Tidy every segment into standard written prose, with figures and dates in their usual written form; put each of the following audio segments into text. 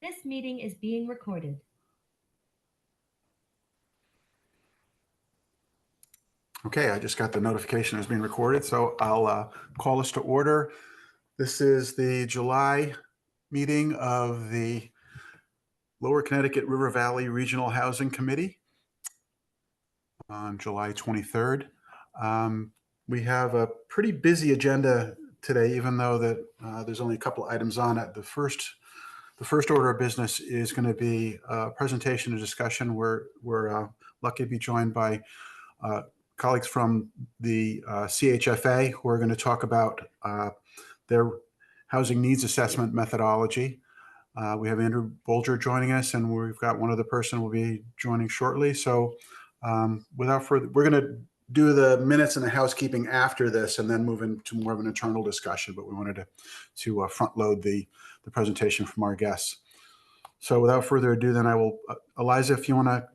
This meeting is being recorded. Okay, I just got the notification it's being recorded, so I'll call us to order. This is the July meeting of the Lower Connecticut River Valley Regional Housing Committee on July 23rd. We have a pretty busy agenda today, even though that there's only a couple of items on it. The first order of business is going to be a presentation and discussion. We're lucky to be joined by colleagues from the CHFA who are going to talk about their housing needs assessment methodology. We have Andrew Bolger joining us, and we've got one other person who will be joining shortly. So without further, we're going to do the minutes and the housekeeping after this and then move into more of an internal discussion, but we wanted to front load the presentation from our guests. So without further ado, then I will, Eliza, if you want to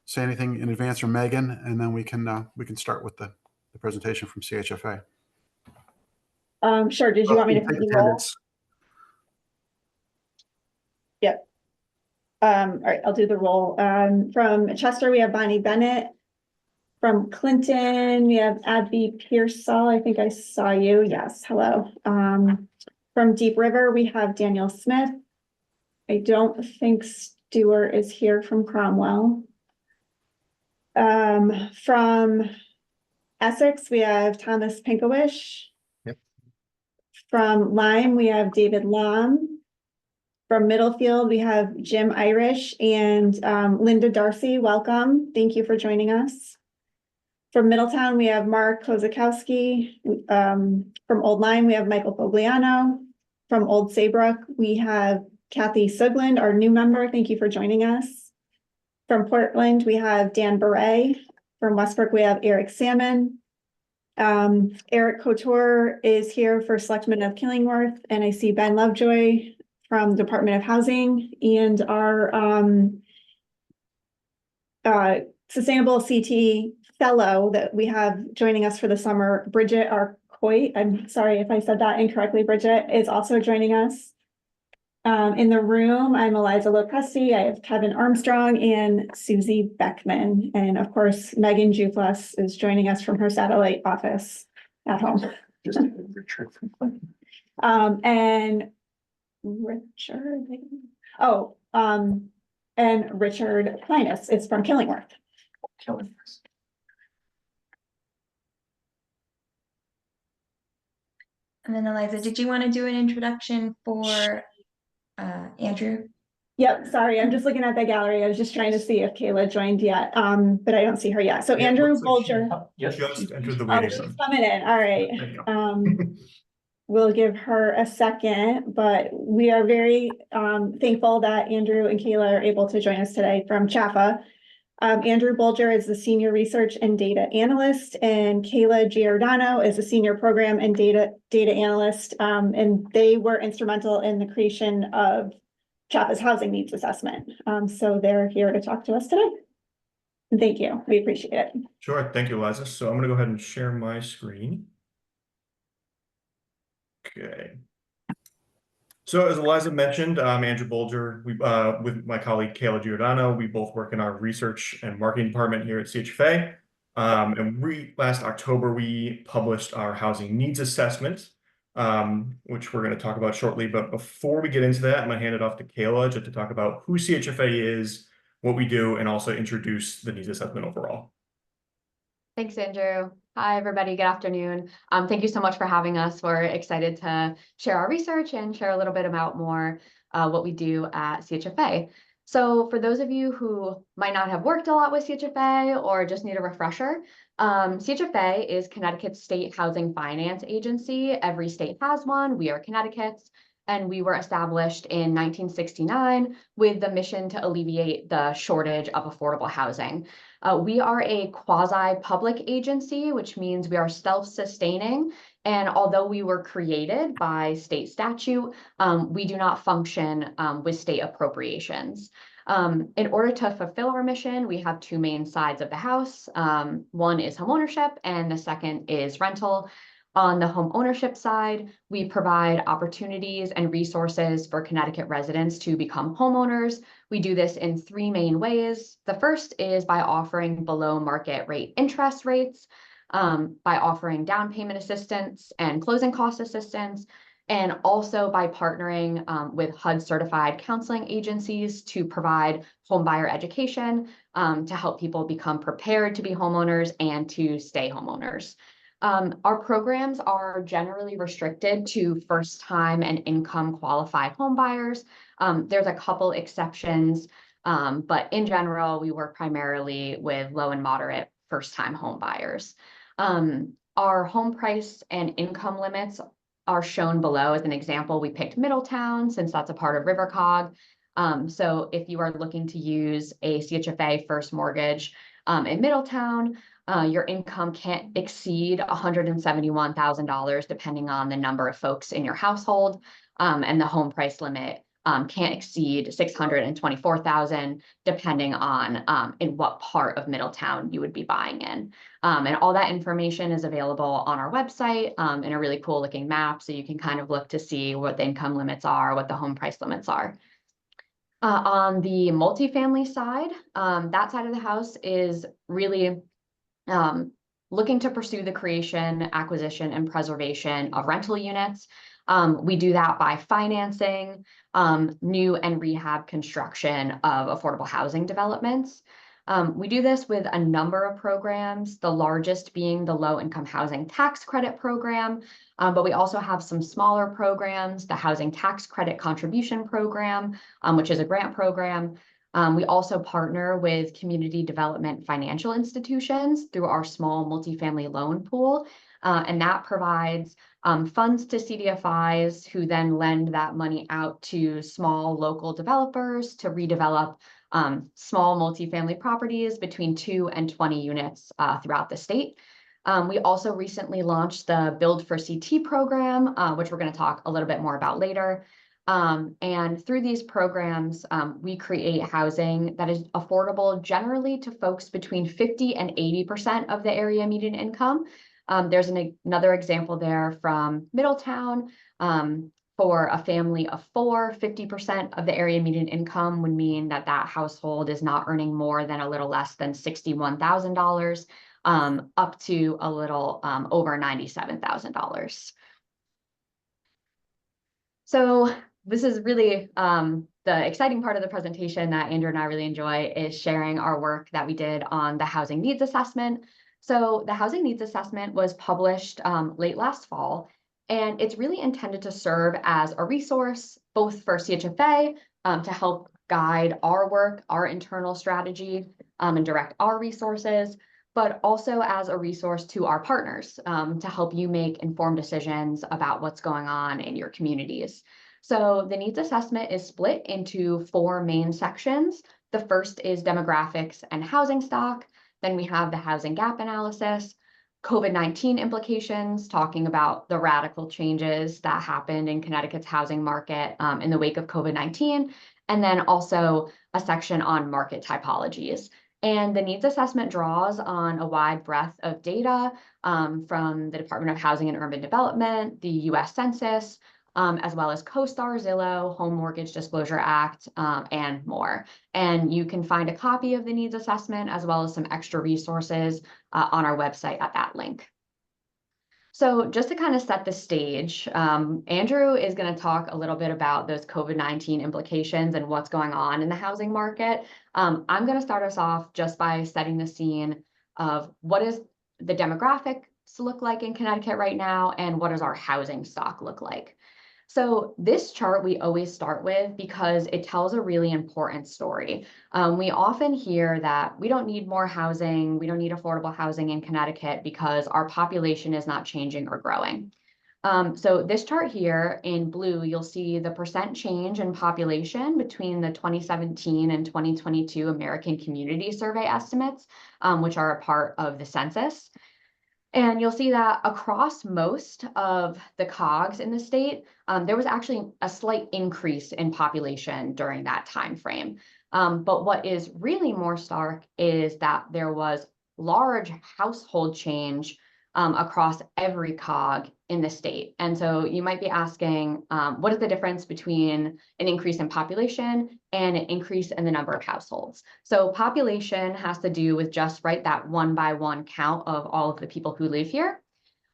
say anything in advance, or Megan, and then we can start with the presentation from CHFA. Sure. Did you want me to put the roll? Yep. All right, I'll do the roll. From Chester, we have Bonnie Bennett. From Clinton, we have Abby Pearsall. I think I saw you. Yes, hello. From Deep River, we have Daniel Smith. I don't think Stuart is here from Cromwell. From Essex, we have Thomas Pinkowish. Yep. From Lyme, we have David Lom. From Middlefield, we have Jim Irish and Linda Darcy. Welcome. Thank you for joining us. From Middletown, we have Mark Kozakowski. From Old Lyme, we have Michael Fogliano. From Old Saybrook, we have Kathy Sugland, our new member. Thank you for joining us. From Portland, we have Dan Beret. From Westbrook, we have Eric Salmon. Eric Couture is here for Selectman of Killingworth, and I see Ben Lovejoy from Department of Housing, and our Sustainable CT fellow that we have joining us for the summer, Bridget Arcoit. I'm sorry if I said that incorrectly. Bridget is also joining us. In the room, I'm Eliza Lopresti. I have Kevin Armstrong and Susie Beckman. And of course, Megan Juflas is joining us from her satellite office at home. And Richard from Clinton. And Richard, and Richard Klinus is from Killingworth. And then Eliza, did you want to do an introduction for Andrew? Yep, sorry, I'm just looking at the gallery. I was just trying to see if Kayla joined yet, but I don't see her yet. So Yeah, Andrew looks like Bolger. Yes, just entered the Oh, waiting she's room. coming in. All right. There you go. We'll give her a second, but we are very thankful that Andrew and Kayla are able to join us today from CHFA. Andrew Bolger is the Senior Research and Data Analyst, and Kayla Giordano is a Senior Program and Data Analyst, and they were instrumental in the creation of CHFA's Housing Needs Assessment. So they're here to talk to us today. And thank you. We appreciate it. Sure. Thank you, Eliza. So I'm going to go ahead and share my screen. Okay. So as Eliza mentioned, I'm Andrew Bolger. With my colleague Kayla Giordano, we both work in our research and marketing department here at CHFA. And last October, we published our housing needs assessment, which we're going to talk about shortly. But before we get into that, I'm going to hand it off to Kayla just to talk about who CHFA is, what we do, and also introduce the needs assessment overall. Thanks, Andrew. Hi, everybody. Good afternoon. Thank you so much for having us. We're excited to share our research and share a little bit about more what we do at CHFA. So for those of you who might not have worked a lot with CHFA or just need a refresher, CHFA is Connecticut's state housing finance agency. Every state has one. We are Connecticut's, and we were established in 1969 with the mission to alleviate the shortage of affordable housing. We are a quasi-public agency, which means we are self-sustaining. And although we were created by state statute, we do not function with state appropriations. In order to fulfill our mission, we have two main sides of the house. One is homeownership and the second is rental. On the home ownership side, we provide opportunities and resources for Connecticut residents to become homeowners. We do this in three main ways. The first is by offering below market rate interest rates, by offering down payment assistance and closing cost assistance, and also by partnering with HUD certified counseling agencies to provide home buyer education to help people become prepared to be homeowners and to stay homeowners. Our programs are generally restricted to first-time and income qualified home buyers. There's a couple exceptions, but in general, we work primarily with low and moderate first-time home buyers. Our home price and income limits are shown below. As an example, we picked Middletown since that's a part of RiverCog. So if you are looking to use a CHFA first mortgage in Middletown, your income can't exceed $171,000 depending on the number of folks in your household, and the home price limit can't exceed $624,000 depending on in what part of Middletown you would be buying in. And all that information is available on our website in a really cool looking map, so you can kind of look to see what the income limits are, what the home price limits are. On the multifamily side, that side of the house is really looking to pursue the creation, acquisition, and preservation of rental units. We do that by financing new and rehab construction of affordable housing developments. We do this with a number of programs, the largest being the Low Income Housing Tax Credit Program, but we also have some smaller programs, the Housing Tax Credit Contribution Program, which is a grant program. We also partner with community development financial institutions through our small multifamily loan pool, and that provides funds to CDFIs who then lend that money out to small local developers to redevelop small multifamily properties between 2 and 20 units throughout the state. We also recently launched the Build for CT program, which we're going to talk a little bit more about later. And through these programs, we create housing that is affordable generally to folks between 50 and 80% of the area median income. There's another example there from Middletown. For a family of 4, 50% of the area median income would mean that that household is not earning more than a little less than $61,000, up to a little over $97,000. So this is really the exciting part of the presentation that Andrew and I really enjoy, is sharing our work that we did on the housing needs assessment. So the housing needs assessment was published late last fall, and it's really intended to serve as a resource both for CHFA to help guide our work, our internal strategy, and direct our resources, but also as a resource to our partners to help you make informed decisions about what's going on in your communities. So the needs assessment is split into 4 main sections. The first is demographics and housing stock. Then we have the housing gap analysis, COVID-19 implications, talking about the radical changes that happened in Connecticut's housing market in the wake of COVID-19, and then also a section on market typologies. And the needs assessment draws on a wide breadth of data from the Department of Housing and Urban Development, the US Census, as well as CoStar, Zillow, Home Mortgage Disclosure Act, and more. And you can find a copy of the needs assessment as well as some extra resources on our website at that link. So just to kind of set the stage, Andrew is going to talk a little bit about those COVID-19 implications and what's going on in the housing market. I'm going to start us off just by setting the scene of what does the demographics look like in Connecticut right now, and what does our housing stock look like. So this chart we always start with because it tells a really important story. We often hear that we don't need more housing, we don't need affordable housing in Connecticut because our population is not changing or growing. So this chart here in blue, you'll see the percent change in population between the 2017 and 2022 American Community Survey estimates, which are a part of the census. And you'll see that across most of the COGs in the state, there was actually a slight increase in population during that time frame. But what is really more stark is that there was large household change across every cog in the state. And so you might be asking, what is the difference between an increase in population and an increase in the number of households? So population has to do with just that 1-by-1 count of all of the people who live here,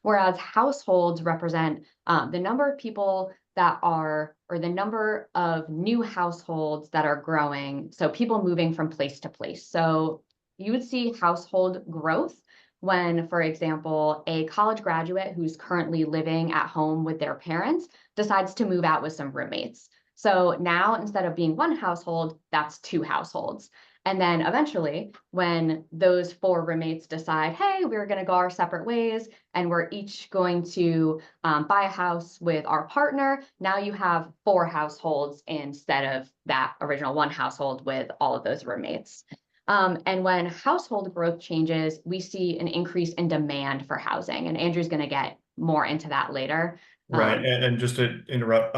whereas households represent the number of people that are, or the number of new households that are growing. So people moving from place to place. So you would see household growth when, for example, a college graduate who's currently living at home with their parents decides to move out with some roommates. So now, instead of being one household, that's 2 households. And then eventually, when those 4 roommates decide, hey, we're going to go our separate ways, and we're each going to buy a house with our partner, now you have 4 households instead of that original 1 household with all of those roommates. And when household growth changes, we see an increase in demand for housing. And Andrew's going to get more into that later. Right. And just to interrupt,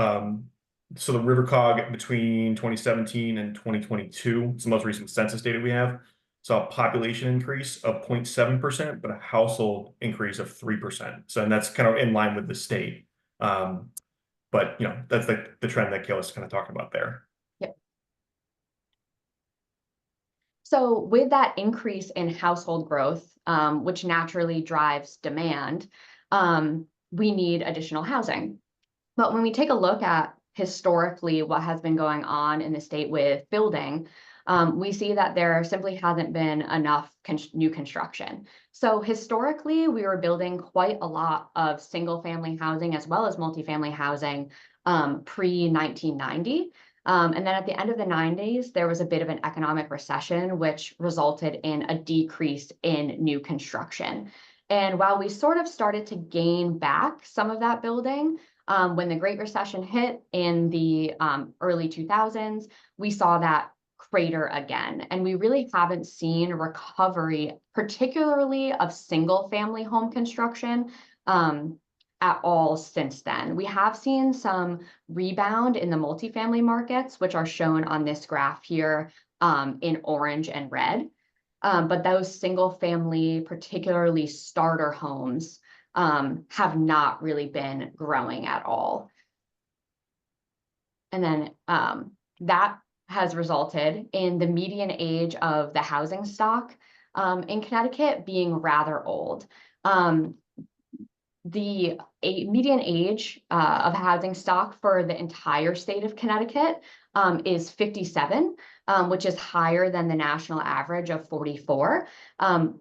so the River Cog between 2017 and 2022, it's the most recent census data we have, saw a population increase of 0.7%, but a household increase of 3%. So, and that's kind of in line with the state. But that's the trend that Kayla's kind of talking about there. So with that increase in household growth, which naturally drives demand, we need additional housing. But when we take a look at historically what has been going on in the state with building, we see that there simply hasn't been enough new construction. So historically, we were building quite a lot of single-family housing as well as multifamily housing pre-1990. And then at the end of the 90s, there was a bit of an economic recession, which resulted in a decrease in new construction. And while we sort of started to gain back some of that building, when the Great Recession hit in the early 2000s, we saw that crater again. And we really haven't seen recovery, particularly of single-family home construction, at all since then. We have seen some rebound in the multifamily markets, which are shown on this graph here in orange and red. But those single family, particularly starter homes, have not really been growing at all. And then that has resulted in the median age of the housing stock in Connecticut being rather old. The median age of housing stock for the entire state of Connecticut is 57, which is higher than the national average of 44.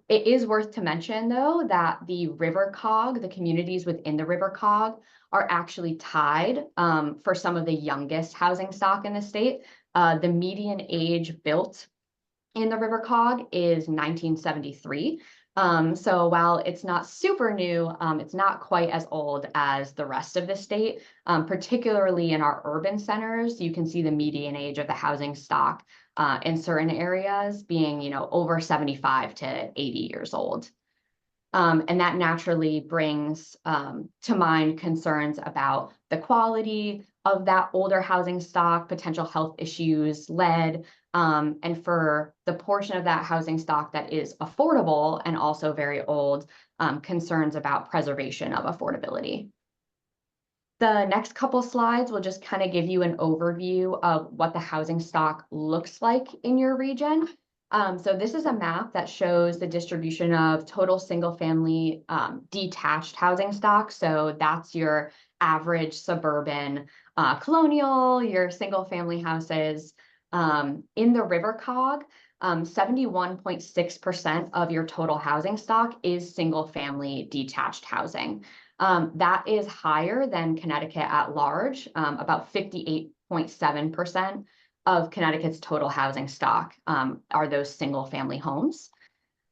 It is worth to mention, though, that the River Cog, the communities within the River Cog, are actually tied for some of the youngest housing stock in the state. The median age built in the River Cog is 1973. So while it's not super new, it's not quite as old as the rest of the state. Particularly in our urban centers, you can see the median age of the housing stock in certain areas being, over 75 to 80 years old. And that naturally brings to mind concerns about the quality of that older housing stock, potential health issues, lead, and for the portion of that housing stock that is affordable and also very old, concerns about preservation of affordability. The next couple slides will just kind of give you an overview of what the housing stock looks like in your region. So this is a map that shows the distribution of total single-family detached housing stock. So that's your average suburban colonial, your single-family houses. In the River Cog, 71.6% of your total housing stock is single-family detached housing. That is higher than Connecticut at large, about 58.7%. Of Connecticut's total housing stock are those single-family homes.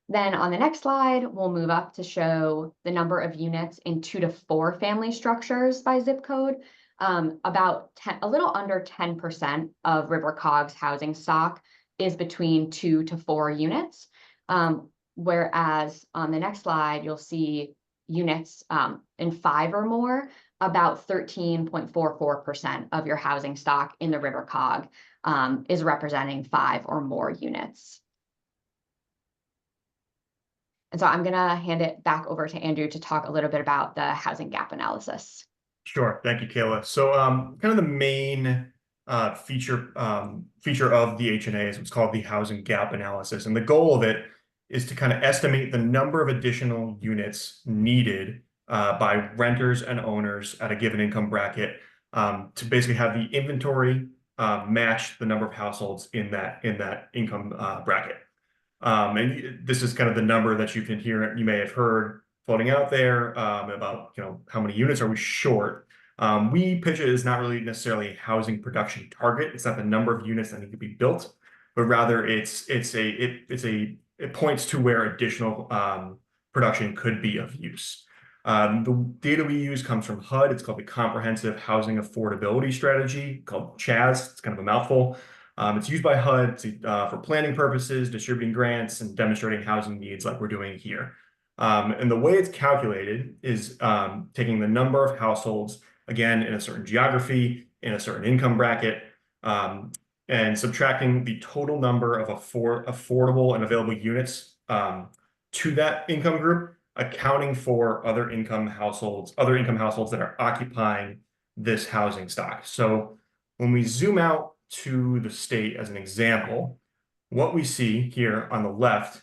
Then on the next slide, we'll move up to show the number of units in 2 to 4 family structures by zip code. About a little under 10% of River Cog's housing stock is between 2 to 4 units. Whereas on the next slide, you'll see units in 5 or more, about 13.44% of your housing stock in the River Cog is representing 5 or more units. And so I'm gonna hand it back over to Andrew to talk a little bit about the housing gap analysis. Sure. Thank you, Kayla. So kind of the main feature of the HNA is what's called the housing gap analysis. And the goal of it is to kind of estimate the number of additional units needed by renters and owners at a given income bracket to basically have the inventory match the number of households in that income bracket. And this is kind of the number that you can hear, you may have heard floating out there about, how many units are we short. We pitch it as not really necessarily a housing production target. It's not the number of units that need to be built, but rather it points to where additional production could be of use. The data we use comes from HUD. It's called the Comprehensive Housing Affordability Strategy, called CHAZ. It's kind of a mouthful. It's used by HUD for planning purposes, distributing grants, and demonstrating housing needs like we're doing here. And the way it's calculated is taking the number of households, again, in a certain geography, in a certain income bracket, and subtracting the total number of affordable and available units to that income group, accounting for other income households that are occupying this housing stock. So when we zoom out to the state as an example, what we see here on the left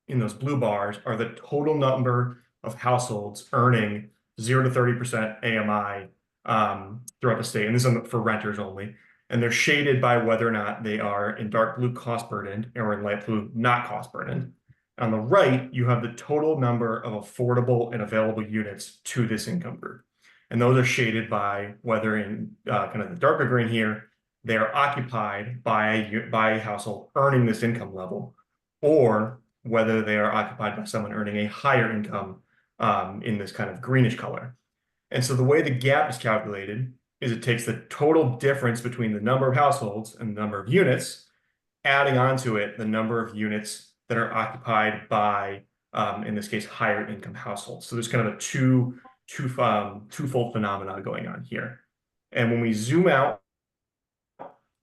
in those blue bars are the total number of households earning 0 to 30% AMI throughout the state. And this is for renters only. And they're shaded by whether or not they are in dark blue cost burdened or in light blue not cost burdened. On the right, you have the total number of affordable and available units to this income group. And those are shaded by whether in kind of the darker green here, they are occupied by a household earning this income level, or whether they are occupied by someone earning a higher income in this kind of greenish color. And so the way the gap is calculated is it takes the total difference between the number of households and the number of units, adding onto it the number of units that are occupied by, in this case, higher income households. So there's kind of a twofold phenomena going on here. And when we zoom out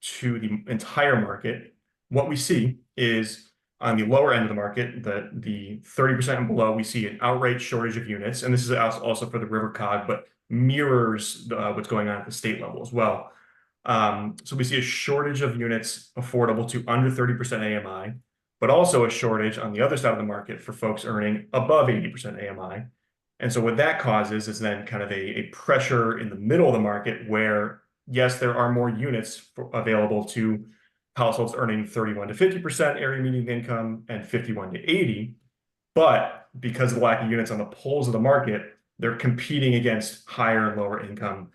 to the entire market, what we see is on the lower end of the market, the 30% and below, we see an outright shortage of units. And this is also for the River Cog, but mirrors what's going on at the state level as well. So we see a shortage of units affordable to under 30% AMI, but also a shortage on the other side of the market for folks earning above 80% AMI. And so what that causes is then kind of a pressure in the middle of the market where, yes, there are more units available to households earning 31 to 50% area median income and 51 to 80. But because of the lack of units on the poles of the market, they're competing against higher and lower income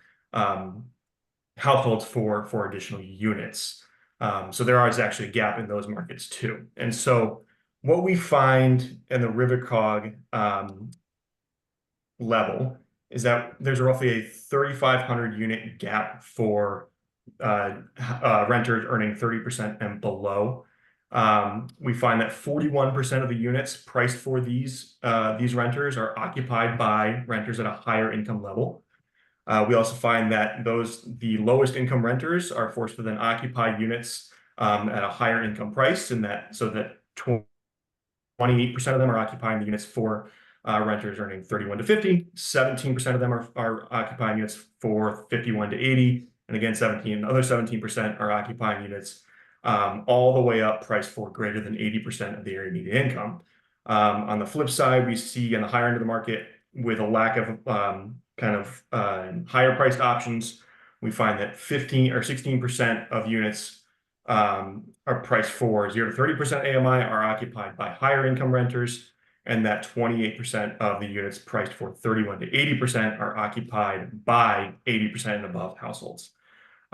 households for additional units. So there is actually a gap in those markets too. And so what we find in the River Cog level is that there's roughly a 3,500 unit gap for renters earning 30% and below. We find that 41% of the units priced for these renters are occupied by renters at a higher income level. We also find that the lowest income renters are forced to then occupy units at a higher income price, so that 28% of them are occupying the units for renters earning 31 to 50, 17% of them are occupying units for 51 to 80, and again, another 17% are occupying units all the way up priced for greater than 80% of the area median income. On the flip side, we see on the higher end of the market, with a lack of higher priced options, we find that 15 or 16% of units are priced for 0 to 30% AMI are occupied by higher income renters, and that 28% of the units priced for 31 to 80% are occupied by 80% and above households.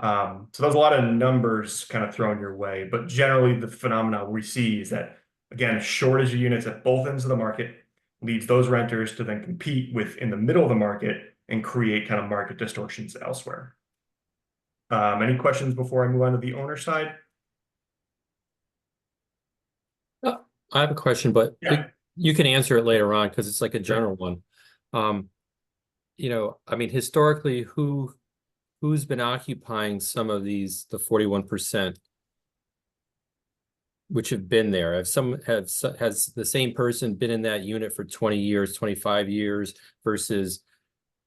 So there's a lot of numbers kind of thrown your way, but generally the phenomena we see is that, again, a shortage of units at both ends of the market leads those renters to then compete in the middle of the market and create kind of market distortions elsewhere. Any questions before I move on to the owner side? I have a question, but Yeah. you can answer it later on because it's like a general one. Historically, who's been occupying some of the 41%? which have been there? Has the same person been in that unit for 20 years, 25 years versus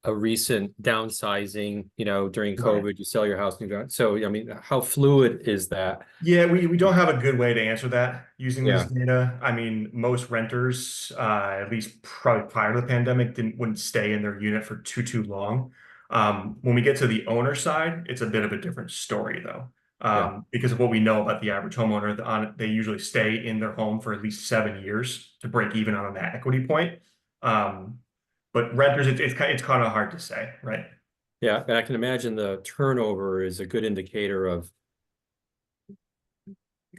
a recent downsizing, during Right. COVID, you sell your house. So, I mean, how fluid is that? Yeah, we don't have a good way to answer that using this Yeah. data. I mean, most renters, at least probably prior to the pandemic, wouldn't stay in their unit for too long. When we get to the owner side, it's a bit of a different story though. Yeah. Because of what we know about the average homeowner, they usually stay in their home for at least 7 years to break even on that equity point. But renters, it's kind of hard to say, right? Yeah, and I can imagine the turnover is a good indicator of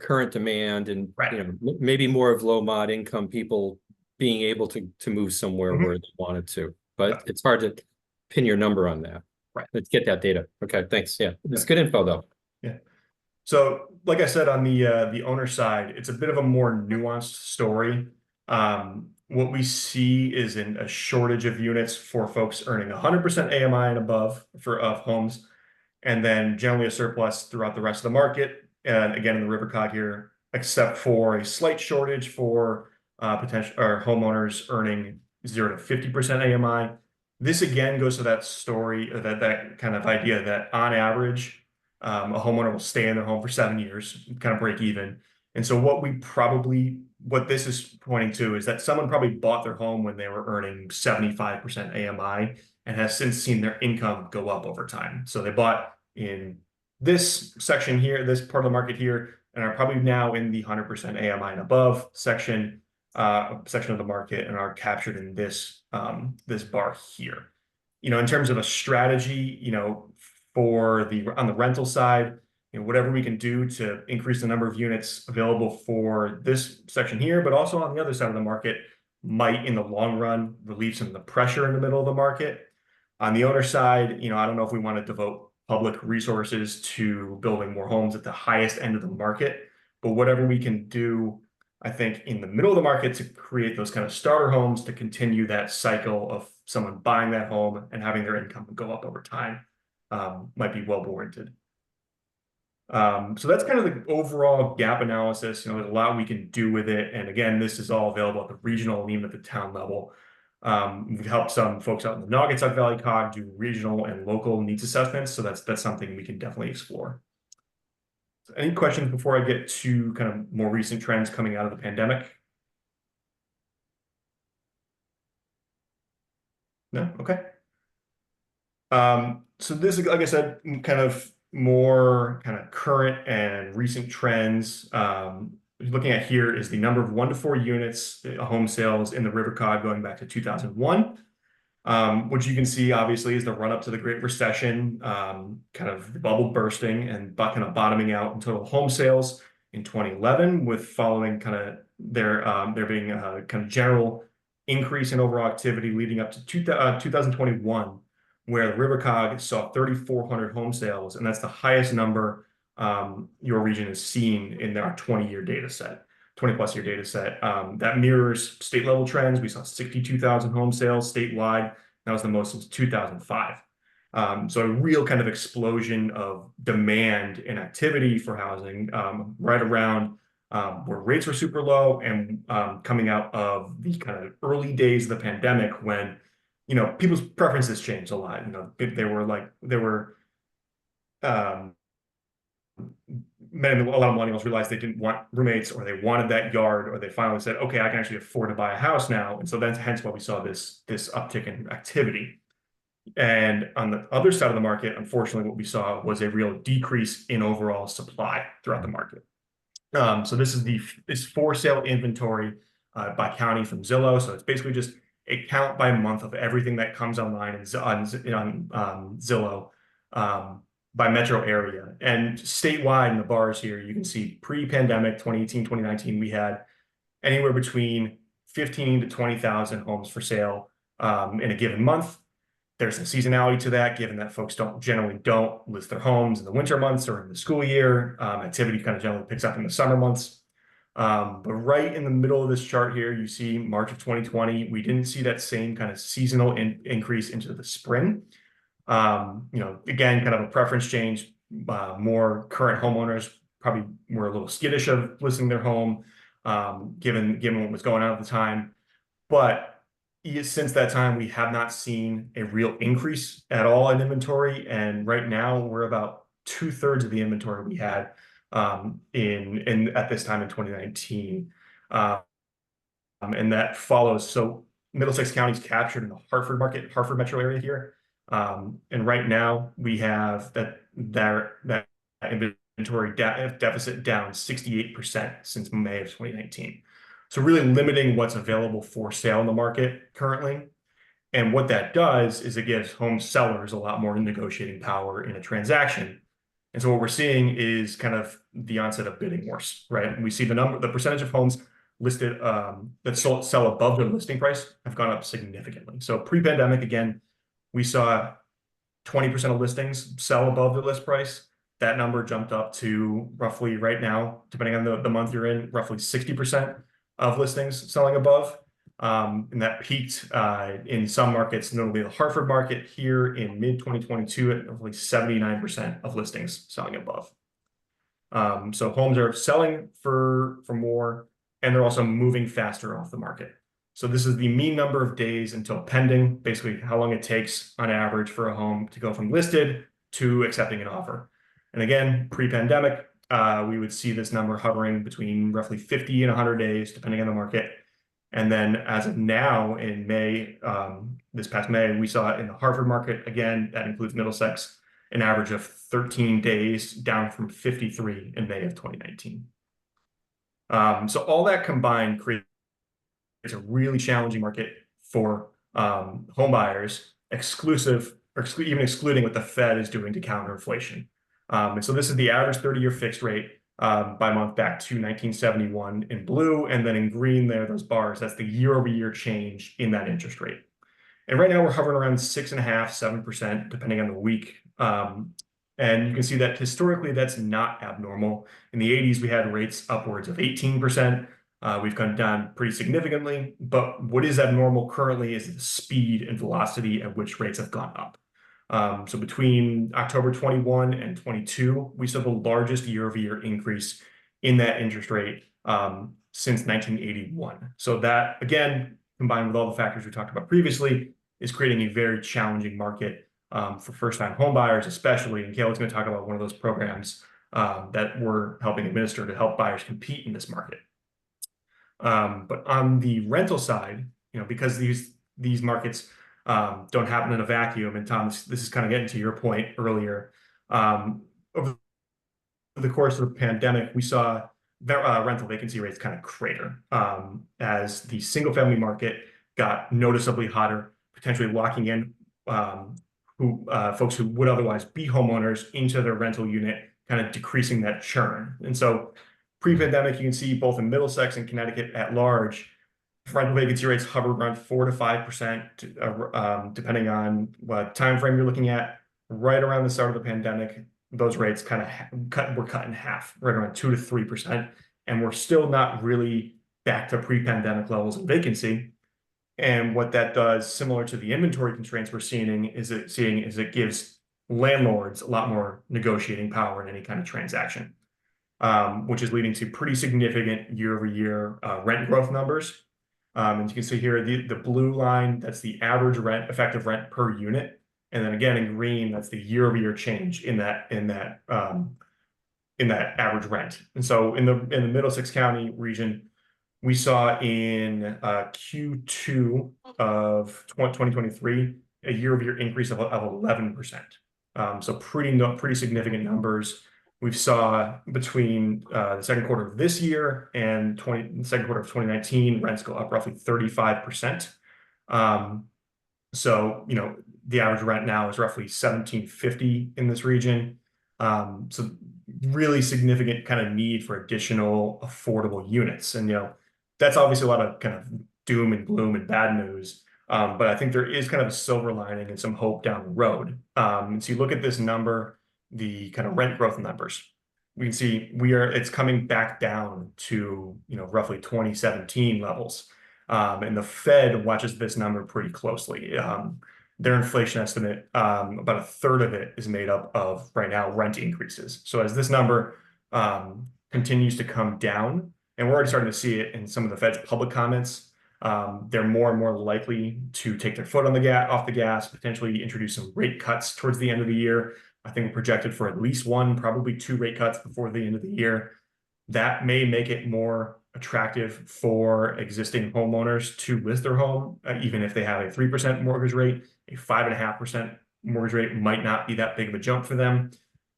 current demand and, Right. maybe more of low mod income people being able to move somewhere Mhm. where they wanted to, but Yeah. it's hard to pin your number on that. Right. Let's get that data. Okay, thanks. Yeah, it's Yeah. good info though. Yeah. So, like I said, on the owner side, it's a bit of a more nuanced story. What we see is a shortage of units for folks earning 100% AMI and above of homes, and then generally a surplus throughout the rest of the market. And again, in the River Cog here, except for a slight shortage for potential or homeowners earning 0 to 50% AMI. This again goes to that story, that kind of idea that on average, a homeowner will stay in their home for 7 years, kind of break even. And so what this is pointing to is that someone probably bought their home when they were earning 75% AMI and has since seen their income go up over time. So they bought in this section here, this part of the market here, and are probably now in the 100% AMI and above section of the market and are captured in this bar here. In terms of a strategy, on the rental side, whatever we can do to increase the number of units available for this section here, but also on the other side of the market might in the long run relieve some of the pressure in the middle of the market. On the owner side, I don't know if we want to devote public resources to building more homes at the highest end of the market, but whatever we can do, I think in the middle of the market to create those kind of starter homes to continue that cycle of someone buying that home and having their income go up over time might be well warranted. So that's kind of the overall gap analysis. There's a lot we can do with it. And again, this is all available at the regional and even at the town level. We've helped some folks out in the Naugatuck Valley Cog do regional and local needs assessments. So that's something we can definitely explore. So any questions before I get to kind of more recent trends coming out of the pandemic? No? Okay. So this is, like I said, kind of more kind of current and recent trends. Looking at here is the number of 1 to 4 units home sales in the River Cog going back to 2001. Which you can see obviously is the run up to the Great Recession, kind of the bubble bursting and kind of bottoming out in total home sales in 2011, with following kind of there being a kind of general increase in overall activity leading up to 2021, where the River Cog saw 3,400 home sales, and that's the highest number your region has seen in our 20-year data set. 20-plus year data set. That mirrors state level trends. We saw 62,000 home sales statewide. That was the most since 2005. So a real kind of explosion of demand and activity for housing right around where rates were super low and coming out of the kind of early days of the pandemic when, people's preferences changed a lot. A lot of millennials realized they didn't want roommates, or they wanted that yard, or they finally said, okay, I can actually afford to buy a house now. And so that's hence why we saw this uptick in activity. And on the other side of the market, unfortunately, what we saw was a real decrease in overall supply throughout the market. So this is for sale inventory by county from Zillow. So it's basically just a count by month of everything that comes online on Zillow. By metro area, and statewide in the bars here, you can see pre-pandemic 2018, 2019, we had anywhere between 15 to 20,000 homes for sale in a given month. There's some seasonality to that, given that folks generally don't list their homes in the winter months or in the school year. Activity kind of generally picks up in the summer months. But right in the middle of this chart here, you see March of 2020, we didn't see that same kind of seasonal increase into the spring. Again, kind of a preference change, more current homeowners probably were a little skittish of listing their home, given what was going on at the time. But since that time, we have not seen a real increase at all in inventory. And right now we're about 2/3 of the inventory we had at this time in 2019. And that follows. So Middlesex County is captured in the Hartford market, Hartford metro area here. And right now we have that inventory deficit down 68% since May of 2019. So really limiting what's available for sale in the market currently. And what that does is it gives home sellers a lot more negotiating power in a transaction. And so what we're seeing is kind of the onset of bidding wars, right? And we see the percentage of homes listed that sell above their listing price have gone up significantly. So pre-pandemic, again, we saw 20% of listings sell above the list price. That number jumped up to roughly right now, depending on the month you're in, roughly 60% of listings selling above. And that peaked in some markets, notably the Hartford market here in mid-2022 at roughly 79% of listings selling above. So homes are selling for more, and they're also moving faster off the market. So this is the mean number of days until pending, basically how long it takes on average for a home to go from listed to accepting an offer. And again, pre-pandemic, we would see this number hovering between roughly 50 and 100 days, depending on the market. And then as of now in May, this past May, we saw in the Hartford market, again, that includes Middlesex, an average of 13 days down from 53 in May of 2019. So all that combined creates a really challenging market for home buyers, even excluding what the Fed is doing to counter inflation. And so this is the average 30-year fixed rate by month back to 1971 in blue, and then in green there, those bars, that's the year-over-year change in that interest rate. And right now we're hovering around 6.5–7%, depending on the week. And you can see that historically that's not abnormal. In the 80s, we had rates upwards of 18%. We've come down pretty significantly, but what is abnormal currently is the speed and velocity at which rates have gone up. So between October 21 and 22, we saw the largest year-over-year increase in that interest rate since 1981. So that, again, combined with all the factors we talked about previously, is creating a very challenging market for first-time home buyers, especially. And Kayla's going to talk about one of those programs that we're helping administer to help buyers compete in this market. But on the rental side, because these markets don't happen in a vacuum, and Tom, this is kind of getting to your point earlier. Over the course of the pandemic, we saw rental vacancy rates kind of crater as the single-family market got noticeably hotter, potentially locking in folks who would otherwise be homeowners into their rental unit, kind of decreasing that churn. And so pre-pandemic, you can see both in Middlesex and Connecticut at large, rental vacancy rates hovered around 4 to 5%, depending on what time frame you're looking at. Right around the start of the pandemic, those rates kind of were cut in half, right around 2 to 3%, and we're still not really back to pre-pandemic levels of vacancy. And what that does, similar to the inventory constraints we're seeing, is it gives landlords a lot more negotiating power in any kind of transaction, which is leading to pretty significant year-over-year rent growth numbers. And you can see here the blue line, that's the average effective rent per unit, and then again in green, that's the year-over-year change in that average rent. And so in the Middlesex County region, we saw in Q2 of 2023 a year-over-year increase of 11%. So pretty significant numbers. We saw between the second quarter of this year and the second quarter of 2019, rents go up roughly 35%. So, the average rent now is roughly $1,750 in this region. So really significant kind of need for additional affordable units. And, that's obviously a lot of kind of doom and gloom and bad news. But I think there is kind of a silver lining and some hope down the road. And so you look at this number, the kind of rent growth numbers, we can see it's coming back down to, roughly 2017 levels. And the Fed watches this number pretty closely. Their inflation estimate, about a third of it is made up of right now rent increases. So as this number continues to come down, and we're already starting to see it in some of the Fed's public comments. They're more and more likely to take their foot on the off the gas, potentially introduce some rate cuts towards the end of the year. I think we're projected for at least one, probably two rate cuts before the end of the year. That may make it more attractive for existing homeowners to list their home, even if they have a 3% mortgage rate. A 5.5% mortgage rate might not be that big of a jump for them.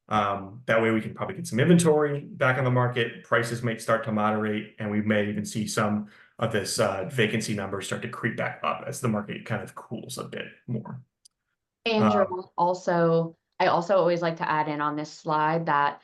That way we can probably get some inventory back on the market. Prices might start to moderate, and we may even see some of this vacancy numbers start to creep back up as the market kind of cools a bit more. Andrew, I also always like to add in on this slide that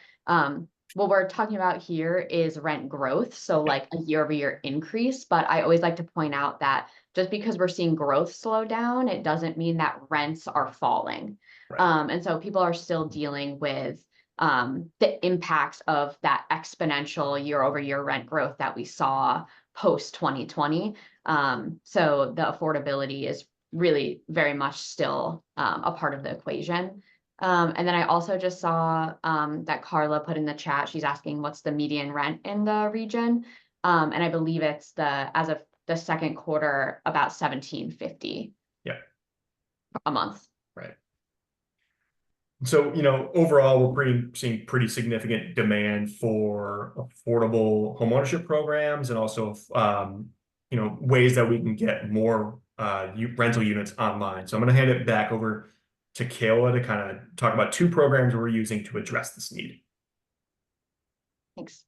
what we're talking about here is rent growth, so like a year-over-year increase. But I always like to point out that just because we're seeing growth slow down, it doesn't mean that rents are falling. Right. And so people are still dealing with the impacts of that exponential year-over-year rent growth that we saw post 2020. So the affordability is really very much still a part of the equation. And then I also just saw that Carla put in the chat, she's asking what's the median rent in the region. And I believe it's as of the second quarter, about $1,750 a month. Right. So, overall, we're seeing pretty significant demand for affordable homeownership programs, and also, ways that we can get more rental units online. So I'm going to hand it back over to Kayla to kind of talk about two programs we're using to address this need. Thanks.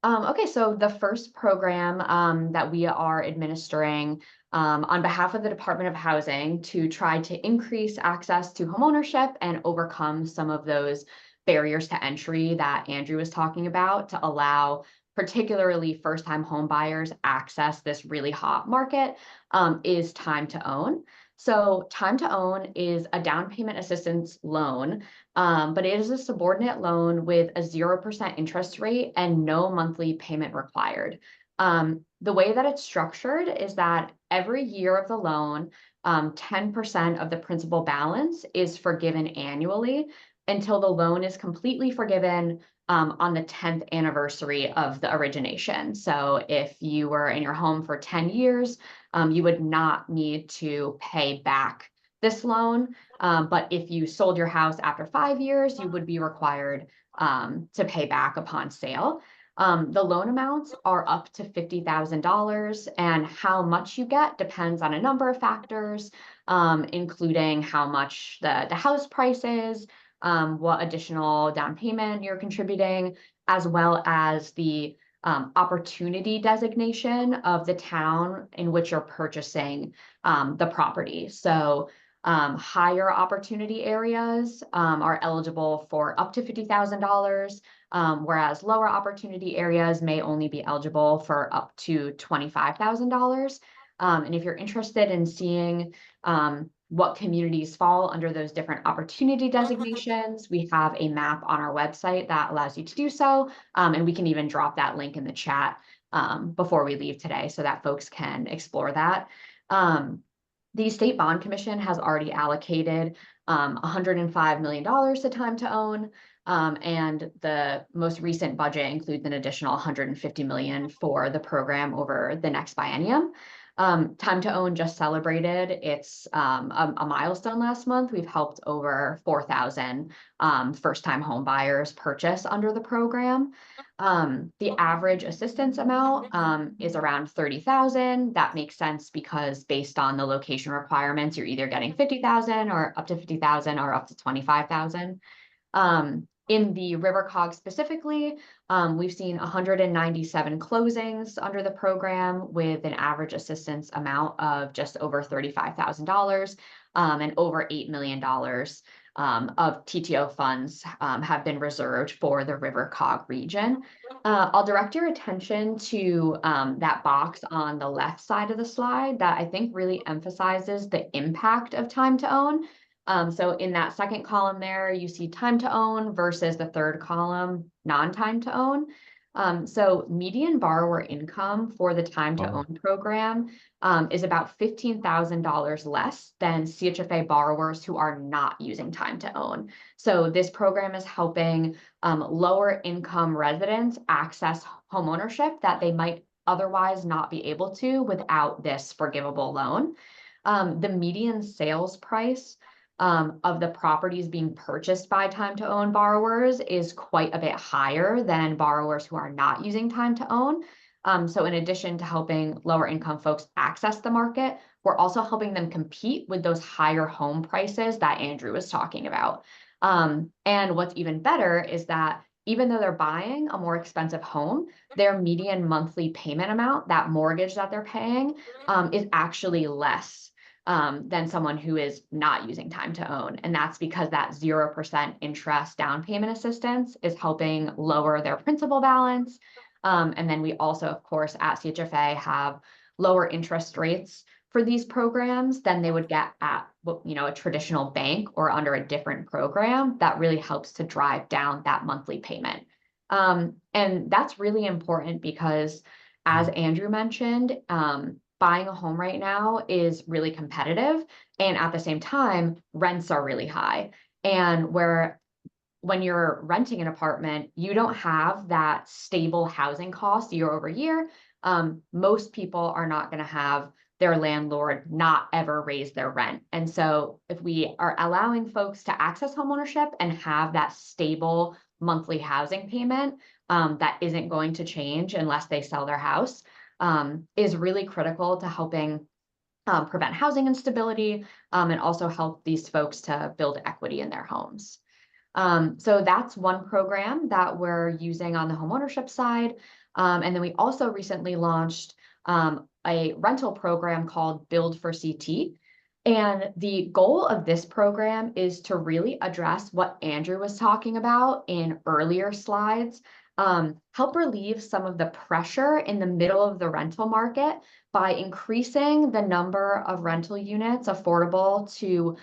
Okay, so the first program that we are administering on behalf of the Department of Housing to try to increase access to homeownership and overcome some of those barriers to entry that Andrew was talking about, to allow particularly first-time home buyers access this really hot market, is Time to Own. So Time to Own is a down payment assistance loan, but it is a subordinate loan with a 0% interest rate and no monthly payment required. The way that it's structured is that every year of the loan, 10% of the principal balance is forgiven annually until the loan is completely forgiven on the 10th anniversary of the origination. So if you were in your home for 10 years, you would not need to pay back this loan. But if you sold your house after 5 years, you would be required to pay back upon sale. The loan amounts are up to $50,000, and how much you get depends on a number of factors, including how much the house price is, what additional down payment you're contributing, as well as the opportunity designation of the town in which you're purchasing the property. So higher opportunity areas are eligible for up to $50,000, whereas lower opportunity areas may only be eligible for up to $25,000. And if you're interested in seeing what communities fall under those different opportunity designations, we have a map on our website that allows you to do so. And we can even drop that link in the chat before we leave today so that folks can explore that. The State Bond Commission has already allocated $105 million to Time to Own. And the most recent budget includes an additional $150 million for the program over the next biennium. Time to Own just celebrated its a milestone last month. We've helped over 4,000 first-time home buyers purchase under the program. The average assistance amount is around $30,000. That makes sense because based on the location requirements, you're either getting $50,000 or up to $50,000 or up to $25,000. In the River Cog specifically, we've seen 197 closings under the program with an average assistance amount of just over $35,000, and over $8 million of TTO funds have been reserved for the River Cog region. I'll direct your attention to that box on the left side of the slide that I think really emphasizes the impact of Time to Own. So in that second column there, you see Time to Own versus the third column, non-Time to Own. So median borrower income for the time to own program is about $15,000 less than CHFA borrowers who are not using time to own. So this program is helping lower income residents access homeownership that they might otherwise not be able to without this forgivable loan. The median sales price of the properties being purchased by time to own borrowers is quite a bit higher than borrowers who are not using time to own. So in addition to helping lower income folks access the market, we're also helping them compete with those higher home prices that Andrew was talking about. And what's even better is that even though they're buying a more expensive home, their median monthly payment amount, that mortgage that they're paying, is actually less than someone who is not using time to own. And that's because that 0% interest down payment assistance is helping lower their principal balance. And then we also, of course, at CHFA have lower interest rates for these programs than they would get at, a traditional bank or under a different program. That really helps to drive down that monthly payment. And that's really important because, as Andrew mentioned, buying a home right now is really competitive. And at the same time, rents are really high. And when you're renting an apartment, you don't have that stable housing cost year over year. Most people are not going to have their landlord not ever raise their rent. And so if we are allowing folks to access homeownership and have that stable monthly housing payment that isn't going to change unless they sell their house, is really critical to helping prevent housing instability and also help these folks to build equity in their homes. So that's one program that we're using on the homeownership side. And then we also recently launched a rental program called Build for CT. And the goal of this program is to really address what Andrew was talking about in earlier slides, help relieve some of the pressure in the middle of the rental market by increasing the number of rental units affordable to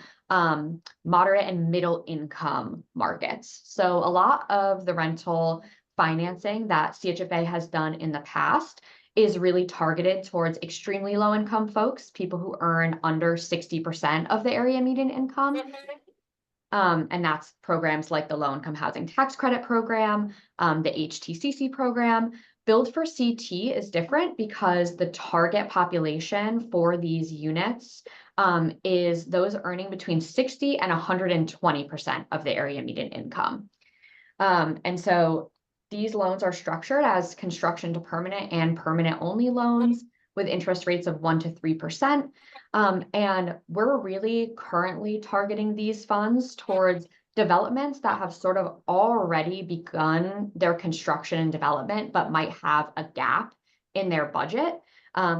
moderate and middle income markets. So a lot of the rental financing that CHFA has done in the past is really targeted towards extremely low income folks, people who earn under 60% of the area median income. And that's programs like the Low Income Housing Tax Credit Program, the HTCC program. Build for CT is different because the target population for these units is those earning between 60 and 120% of the area median income. And so these loans are structured as construction to permanent and permanent only loans with interest rates of 1 to 3%. And we're really currently targeting these funds towards developments that have sort of already begun their construction and development, but might have a gap in their budget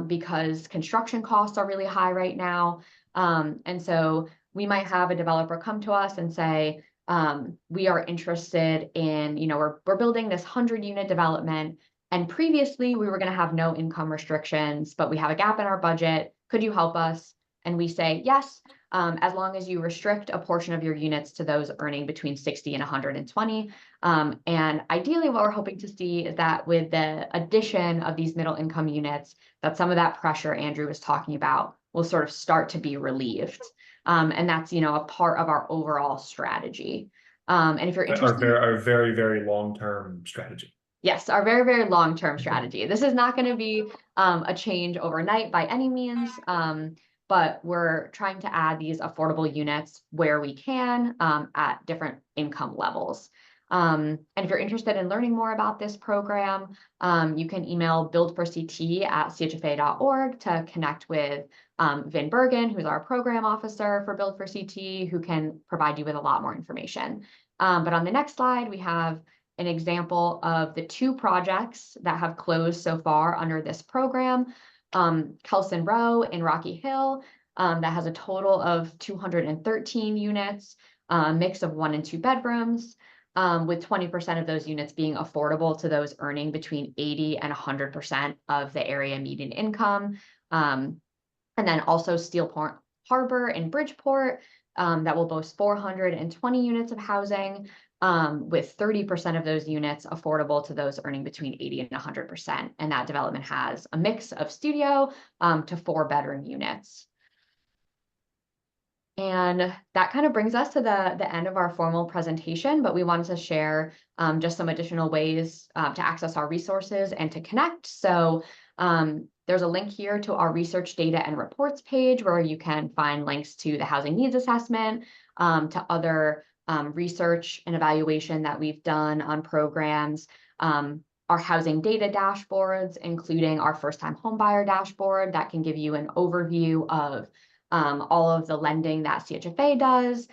because construction costs are really high right now. And so we might have a developer come to us and say, we are interested in, we're building this 100-unit development. And previously we were going to have no income restrictions, but we have a gap in our budget. Could you help us? And we say, yes, as long as you restrict a portion of your units to those earning between 60 and 120. And ideally what we're hoping to see is that with the addition of these middle income units, that some of that pressure Andrew was talking about will sort of start to be relieved. And that's, a part of our overall strategy. And if you're interested, our very, very long-term strategy. Yes, our very, very long-term strategy. This is not going to be a change overnight by any means, but we're trying to add these affordable units where we can at different income levels. And if you're interested in learning more about this program, you can email buildforct@chfa.org to connect with Vin Bergen, who's our program officer for Build for CT, who can provide you with a lot more information. But on the next slide, we have an example of the 2 projects that have closed so far under this program. Kelson Row in Rocky Hill, that has a total of 213 units, a mix of 1 and 2 bedrooms, with 20% of those units being affordable to those earning between 80 and 100% of the area median income. And then also Steelport Harbor in Bridgeport, that will boast 420 units of housing with 30% of those units affordable to those earning between 80 and 100%. And that development has a mix of studio to 4-bedroom units. And that kind of brings us to the end of our formal presentation, but we wanted to share just some additional ways to access our resources and to connect. So there's a link here to our research data and reports page where you can find links to the housing needs assessment, to other research and evaluation that we've done on programs, our housing data dashboards, including our first-time homebuyer dashboard that can give you an overview of all of the lending that CHFA does,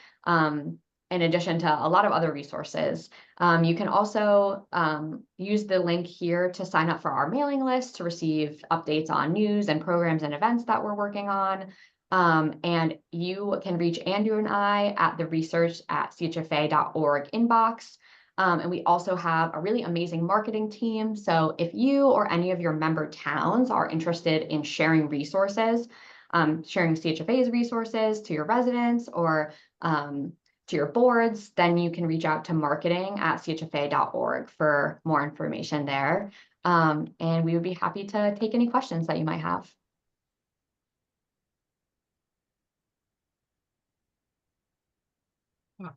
in addition to a lot of other resources. You can also use the link here to sign up for our mailing list to receive updates on news and programs and events that we're working on. And you can reach Andrew and I at the research@chfa.org inbox. And we also have a really amazing marketing team. So if you or any of your member towns are interested in sharing resources, sharing CHFA's resources to your residents or to your boards, then you can reach out to marketing@chfa.org for more information there. And we would be happy to take any questions that you might have.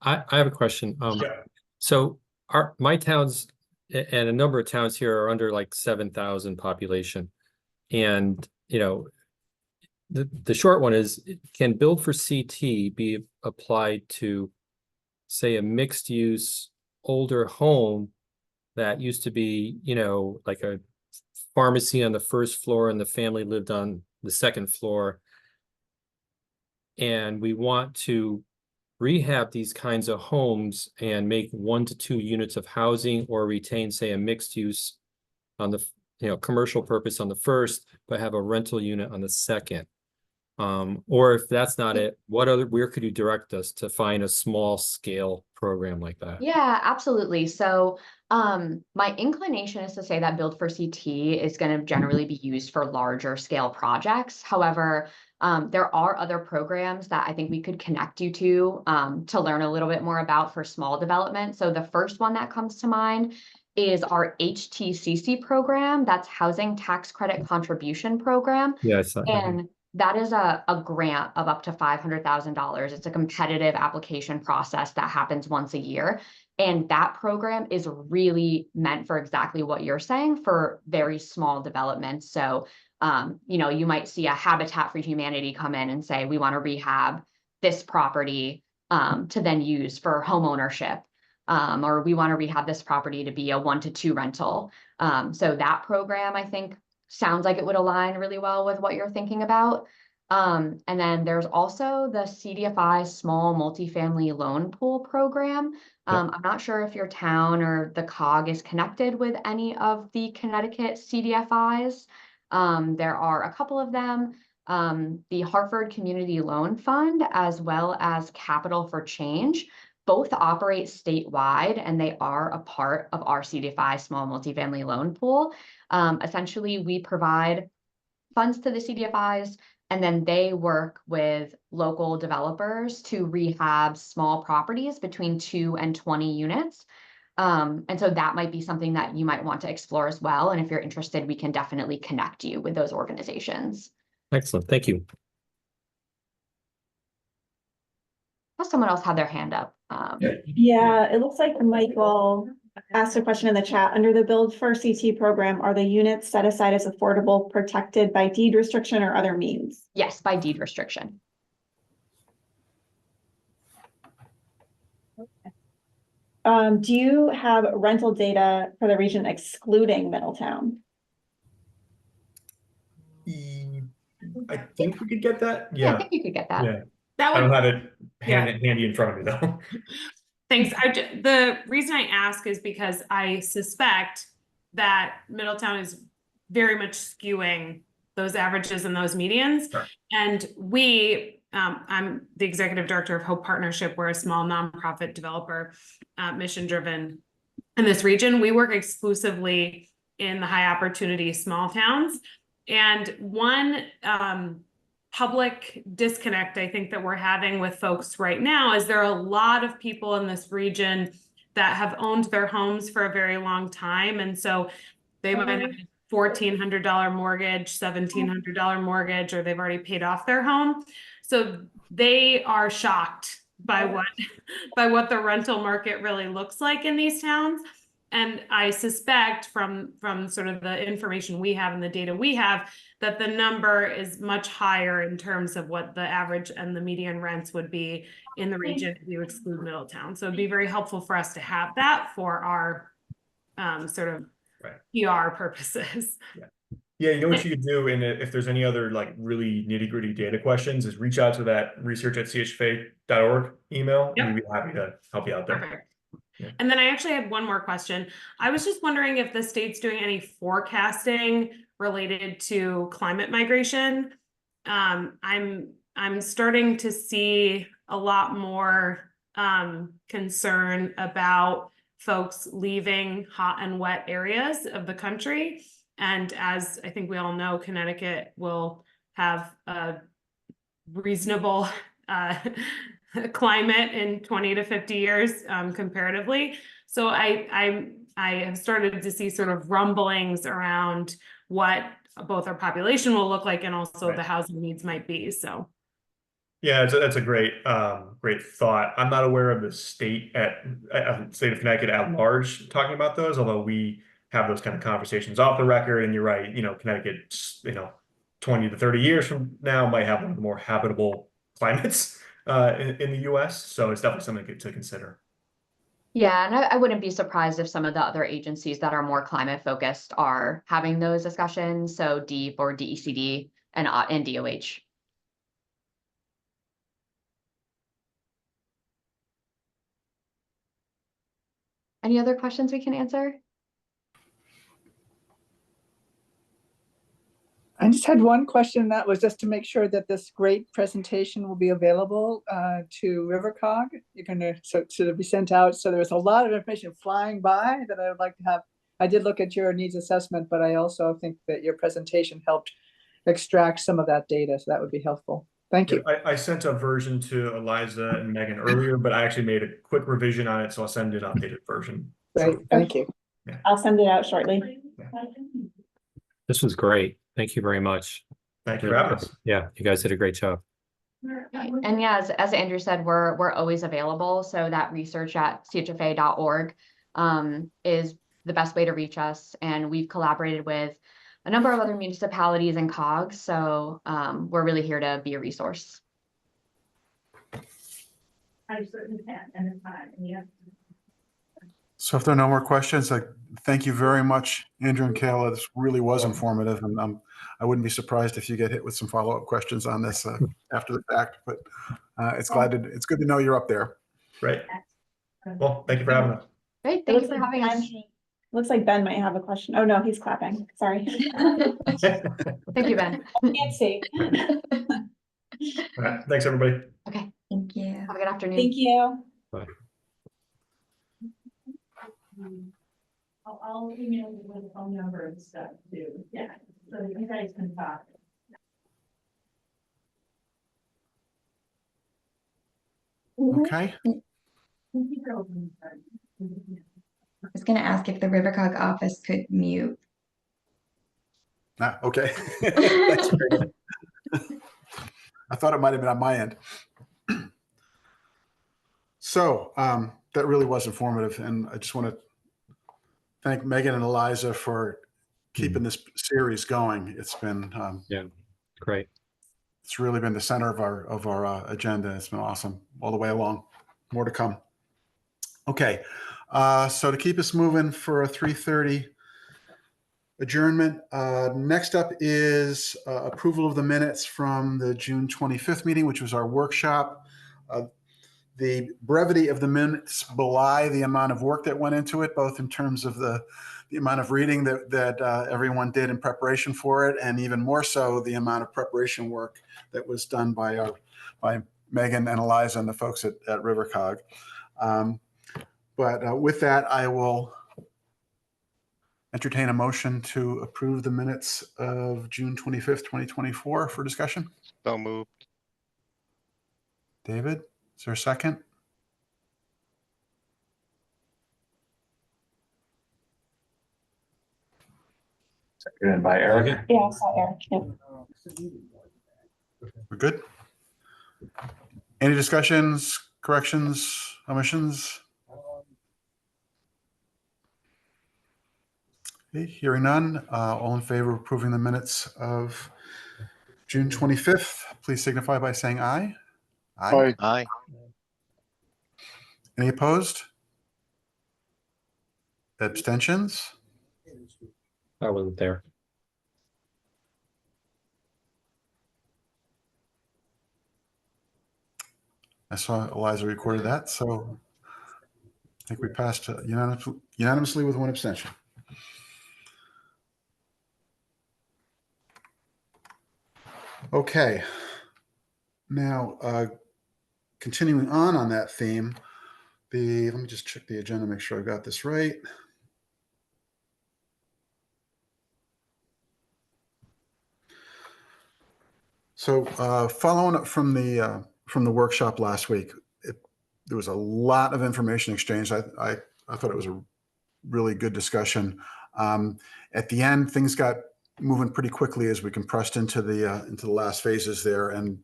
I have a question. Yeah. So my towns and a number of towns here are under like 7,000 population. And, you know, the short one is, can Build for CT be applied to, say, a mixed use older home that used to be, you know, like a pharmacy on the first floor and the family lived on the second floor. And we want to rehab these kinds of homes and make 1 to 2 units of housing, or retain, say, a mixed use on the, you know, commercial purpose on the first, but have a rental unit on the second. Or if that's not it, where could you direct us to find a small scale program like that? Yeah, absolutely. So my inclination is to say that Build for CT is going to generally be used for larger scale projects. However, there are other programs that I think we could connect you to learn a little bit more about for small development. So the first one that comes to mind is our HTCC program. That's Housing Tax Credit Contribution Program. Yes. And that is a grant of up to $500,000. It's a competitive application process that happens once a year. And that program is really meant for exactly what you're saying, for very small developments. So, you know, you might see a Habitat for Humanity come in and say, we want to rehab this property to then use for home ownership. Or we want to rehab this property to be a 1 to 2 rental. So that program, I think, sounds like it would align really well with what you're thinking about. And then there's also the CDFI Small Multifamily Loan Pool Program. I'm not sure if your town or the COG is connected with any of the Connecticut CDFIs. There are a couple of them. The Hartford Community Loan Fund, as well as Capital for Change, both operate statewide, and they are a part of our CDFI Small Multifamily Loan Pool. Essentially, we provide funds to the CDFIs, and then they work with local developers to rehab small properties between 2 and 20 units. And so that might be something that you might want to explore as well. And if you're interested, we can definitely connect you with those organizations. Excellent. Thank you. Someone else had their hand up. Yeah, it looks like Michael asked a question in the chat. Under the Build for CT program, are the units set aside as affordable protected by deed restriction or other means? Yes, by deed restriction. Do you have rental data for the region excluding Middletown? I think we could get that. I Yeah. think you could get that. Yeah. That I don't would, have it handy in front of me though. thanks. The reason I ask is because I suspect that Middletown is very much skewing those averages and those medians. Sure. And I'm the executive director of Hope Partnership. We're a small nonprofit developer, mission driven in this region. We work exclusively in the high opportunity small towns. And one public disconnect I think that we're having with folks right now is there are a lot of people in this region that have owned their homes for a very long time. And so they might have a $1,400 mortgage, $1,700 mortgage, or they've already paid off their home. So they are shocked by what the rental market really looks like in these towns. And I suspect from sort of the information we have and the data we have, that the number is much higher in terms of what the average and the median rents would be in the region if you exclude Middletown. So it'd be very helpful for us to have that for our sort of PR purposes. Yeah, you know what you could do, and if there's any other like really nitty-gritty data questions, is reach out to that research@chfa.org email, and we'd be happy to help you out there. Perfect. Yeah. And then I actually had one more question. I was just wondering if the state's doing any forecasting related to climate migration. I'm starting to see a lot more concern about folks leaving hot and wet areas of the country. And as I think we all know, Connecticut will have a reasonable climate in 20 to 50 years comparatively. So I have started to see sort of rumblings around what both our population will look like and also the housing needs might be. So yeah, that's a great great thought. I'm not aware of the state state of Connecticut at large talking about those, although we have those kind of conversations off the record. And you're right, Connecticut, 20 to 30 years from now might have one of the more habitable climates in the US. So it's definitely something to consider. Yeah, and I wouldn't be surprised if some of the other agencies that are more climate focused are having those discussions. So DEEP or DECD and DOH. Any other questions we can answer? I just had one question, that was just to make sure that this great presentation will be available to Rivercog. You're going to be sent out. So there's a lot of information flying by that I would like to have. I did look at your needs assessment, but I also think that your presentation helped extract some of that data. So that would be helpful. Thank you. I sent a version to Eliza and Megan earlier, but I actually made a quick revision on it. So I'll send an updated version. Great, thank you. Yeah. I'll send it out shortly. This was great. Thank you very much. Thank you for having us. Yeah, you guys did a great job. And yeah, as Andrew said, we're always available. So that research@chfa.org is the best way to reach us. And we've collaborated with a number of other municipalities and COGS. So we're really here to be a resource. I certainly can, and it's fine. Yeah. So if there are no more questions, thank you very much, Andrew and Kayla. This really was informative, and I wouldn't be surprised if you get hit with some follow-up questions on this after the fact. But it's good to know you're up there. Right. Well, thank you for having us. Great, thank you for having us. Looks like Ben might have a question. Oh no, he's clapping. Sorry. Thank you, Ben. Can't see. All right. Thanks, everybody. Okay, Thank you. have a good afternoon. Thank you. Bye. I'll email you with the phone number and stuff too. Yeah, so you guys can talk. Okay. I was going to ask if the Rivercog office could mute. Okay. That's great. I thought it might have been on my end. So that really was informative, and I just want to thank Megan and Eliza for keeping this series going. It's been Great. It's really been the center of our agenda. It's been awesome all the way along. More to come. Okay, so to keep us moving for a 3:30 adjournment, next up is approval of the minutes from the June 25th meeting, which was our workshop. The brevity of the minutes belie the amount of work that went into it, both in terms of the amount of reading that everyone did in preparation for it, and even more so the amount of preparation work that was done by Megan and Eliza and the folks at Rivercog. But with that, I will entertain a motion to approve the minutes of June 25th, 2024 for discussion. So moved. David, is there a second? And by Eric. Yeah, I saw Eric. Yep. We're good? Any discussions, corrections, omissions? Okay, hearing none, all in favor of approving the minutes of June 25th, please signify by saying aye. Aye. Aye. Any opposed? Abstentions? I wasn't there. I saw Eliza recorded that, so I think we passed unanimously with one abstention. Okay. Now, continuing on that theme, let me just check the agenda, make sure I got this right. So following up from the workshop last week, there was a lot of information exchanged. I thought it was a really good discussion. At the end, things got moving pretty quickly as we compressed into the last phases there, and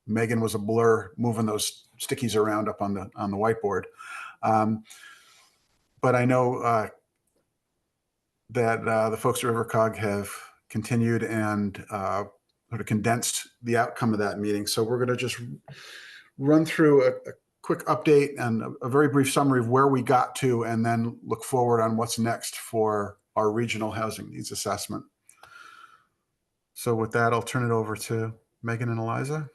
Megan was a blur moving those stickies around up on the whiteboard. But I know that the folks at RiverCog have continued and sort of condensed the outcome of that meeting. So we're going to just run through a quick update and a very brief summary of where we got to, and then look forward on what's next for our regional housing needs assessment. So with that, I'll turn it over to Megan and Eliza.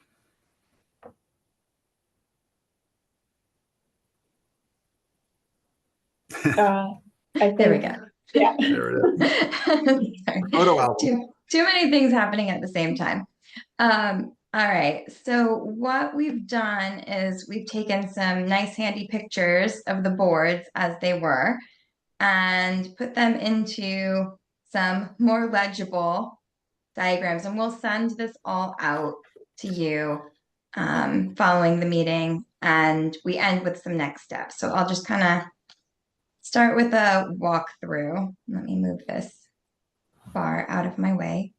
I think, There we go. Yeah. There it is. Sorry. Photo album. Too many things happening at the same time. All right, so what we've done is we've taken some nice handy pictures of the boards as they were and put them into some more legible diagrams, and we'll send this all out to you following the meeting, and we end with some next steps. So I'll just kind of start with a walkthrough. Let me move this bar out of my way.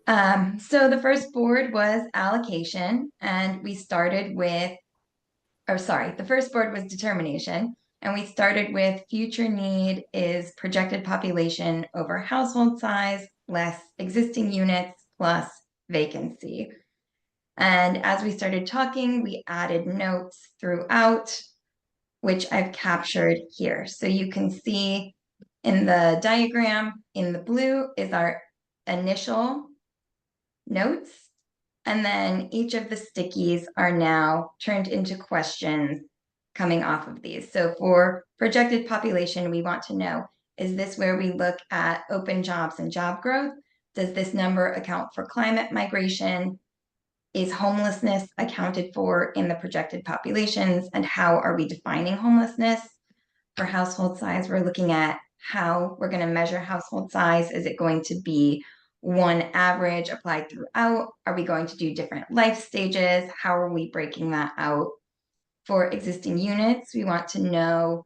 So the first board was allocation, and we started with, the first board was determination, and we started with future need is projected population over household size less existing units plus vacancy. And as we started talking, we added notes throughout, which I've captured here. So you can see in the diagram in the blue is our initial notes, and then each of the stickies are now turned into questions coming off of these. So for projected population, we want to know, is this where we look at open jobs and job growth? Does this number account for climate migration? Is homelessness accounted for in the projected populations? And how are we defining homelessness? For household size, we're looking at how we're going to measure household size. Is it going to be one average applied throughout? Are we going to do different life stages? How are we breaking that out? For existing units, we want to know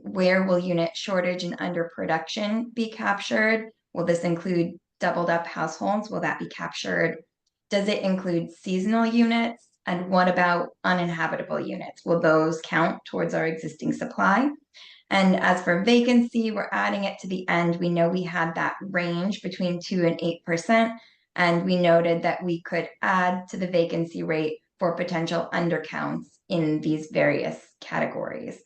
where will unit shortage and underproduction be captured? Will this include doubled up households? Will that be captured? Does it include seasonal units? And what about uninhabitable units? Will those count towards our existing supply? And as for vacancy, we're adding it to the end. We know we had that range between 2 and 8%, and we noted that we could add to the vacancy rate for potential undercounts in these various categories.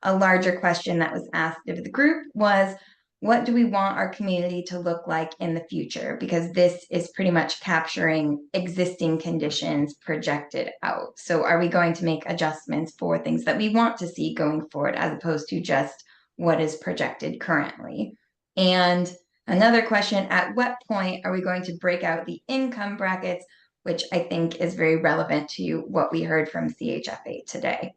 A larger question that was asked of the group was, what do we want our community to look like in the future? Because this is pretty much capturing existing conditions projected out. So are we going to make adjustments for things that we want to see going forward, as opposed to just what is projected currently? And another question, at what point are we going to break out the income brackets, which I think is very relevant to what we heard from CHFA today.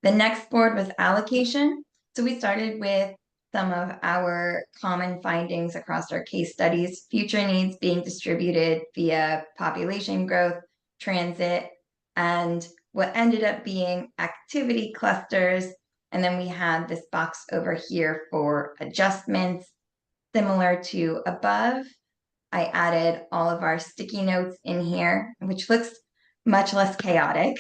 The next board was allocation. So we started with some of our common findings across our case studies, future needs being distributed via population growth, transit, and what ended up being activity clusters. And then we had this box over here for adjustments. similar to above, I added all of our sticky notes in here, which looks much less chaotic.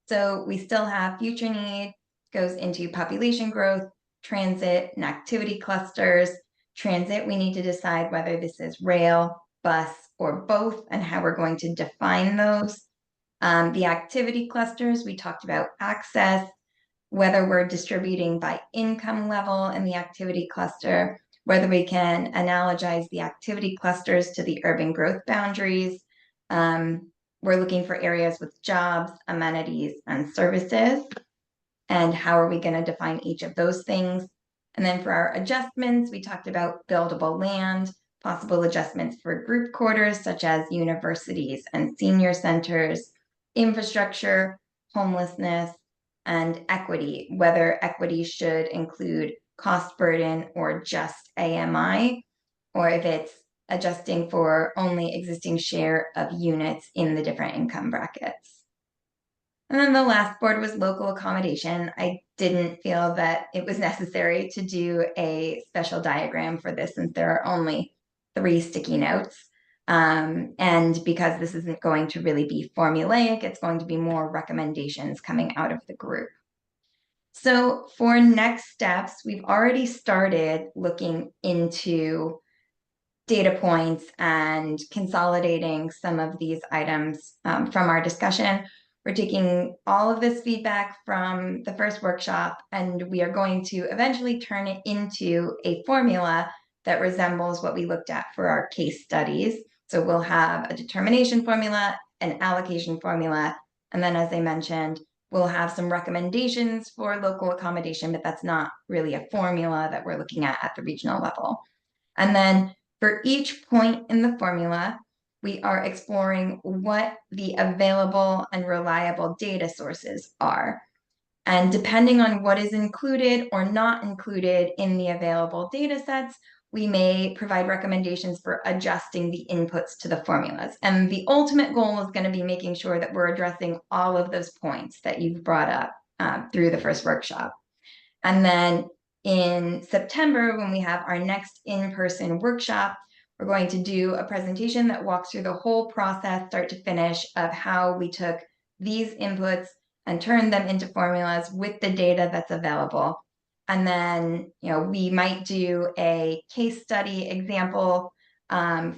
So we still have future need goes into population growth, transit, and activity clusters. Transit, we need to decide whether this is rail, bus, or both, and how we're going to define those. The activity clusters, we talked about access, whether we're distributing by income level in the activity cluster, whether we can analogize the activity clusters to the urban growth boundaries. We're looking for areas with jobs, amenities, and services. And how are we going to define each of those things? And then for our adjustments, we talked about buildable land, possible adjustments for group quarters, such as universities and senior centers, infrastructure, homelessness, and equity, whether equity should include cost burden or just AMI, or if it's adjusting for only existing share of units in the different income brackets. And then the last board was local accommodation. I didn't feel that it was necessary to do a special diagram for this since there are only 3 sticky notes. And because this isn't going to really be formulaic, it's going to be more recommendations coming out of the group. So for next steps, we've already started looking into data points and consolidating some of these items from our discussion. We're taking all of this feedback from the first workshop, and we are going to eventually turn it into a formula that resembles what we looked at for our case studies. So we'll have a determination formula, an allocation formula, and then, as I mentioned, we'll have some recommendations for local accommodation, but that's not really a formula that we're looking at the regional level. And then for each point in the formula, we are exploring what the available and reliable data sources are. And depending on what is included or not included in the available data sets, we may provide recommendations for adjusting the inputs to the formulas. And the ultimate goal is going to be making sure that we're addressing all of those points that you've brought up through the first workshop. And then in September, when we have our next in-person workshop, we're going to do a presentation that walks through the whole process, start to finish, of how we took these inputs and turned them into formulas with the data that's available. And then, we might do a case study example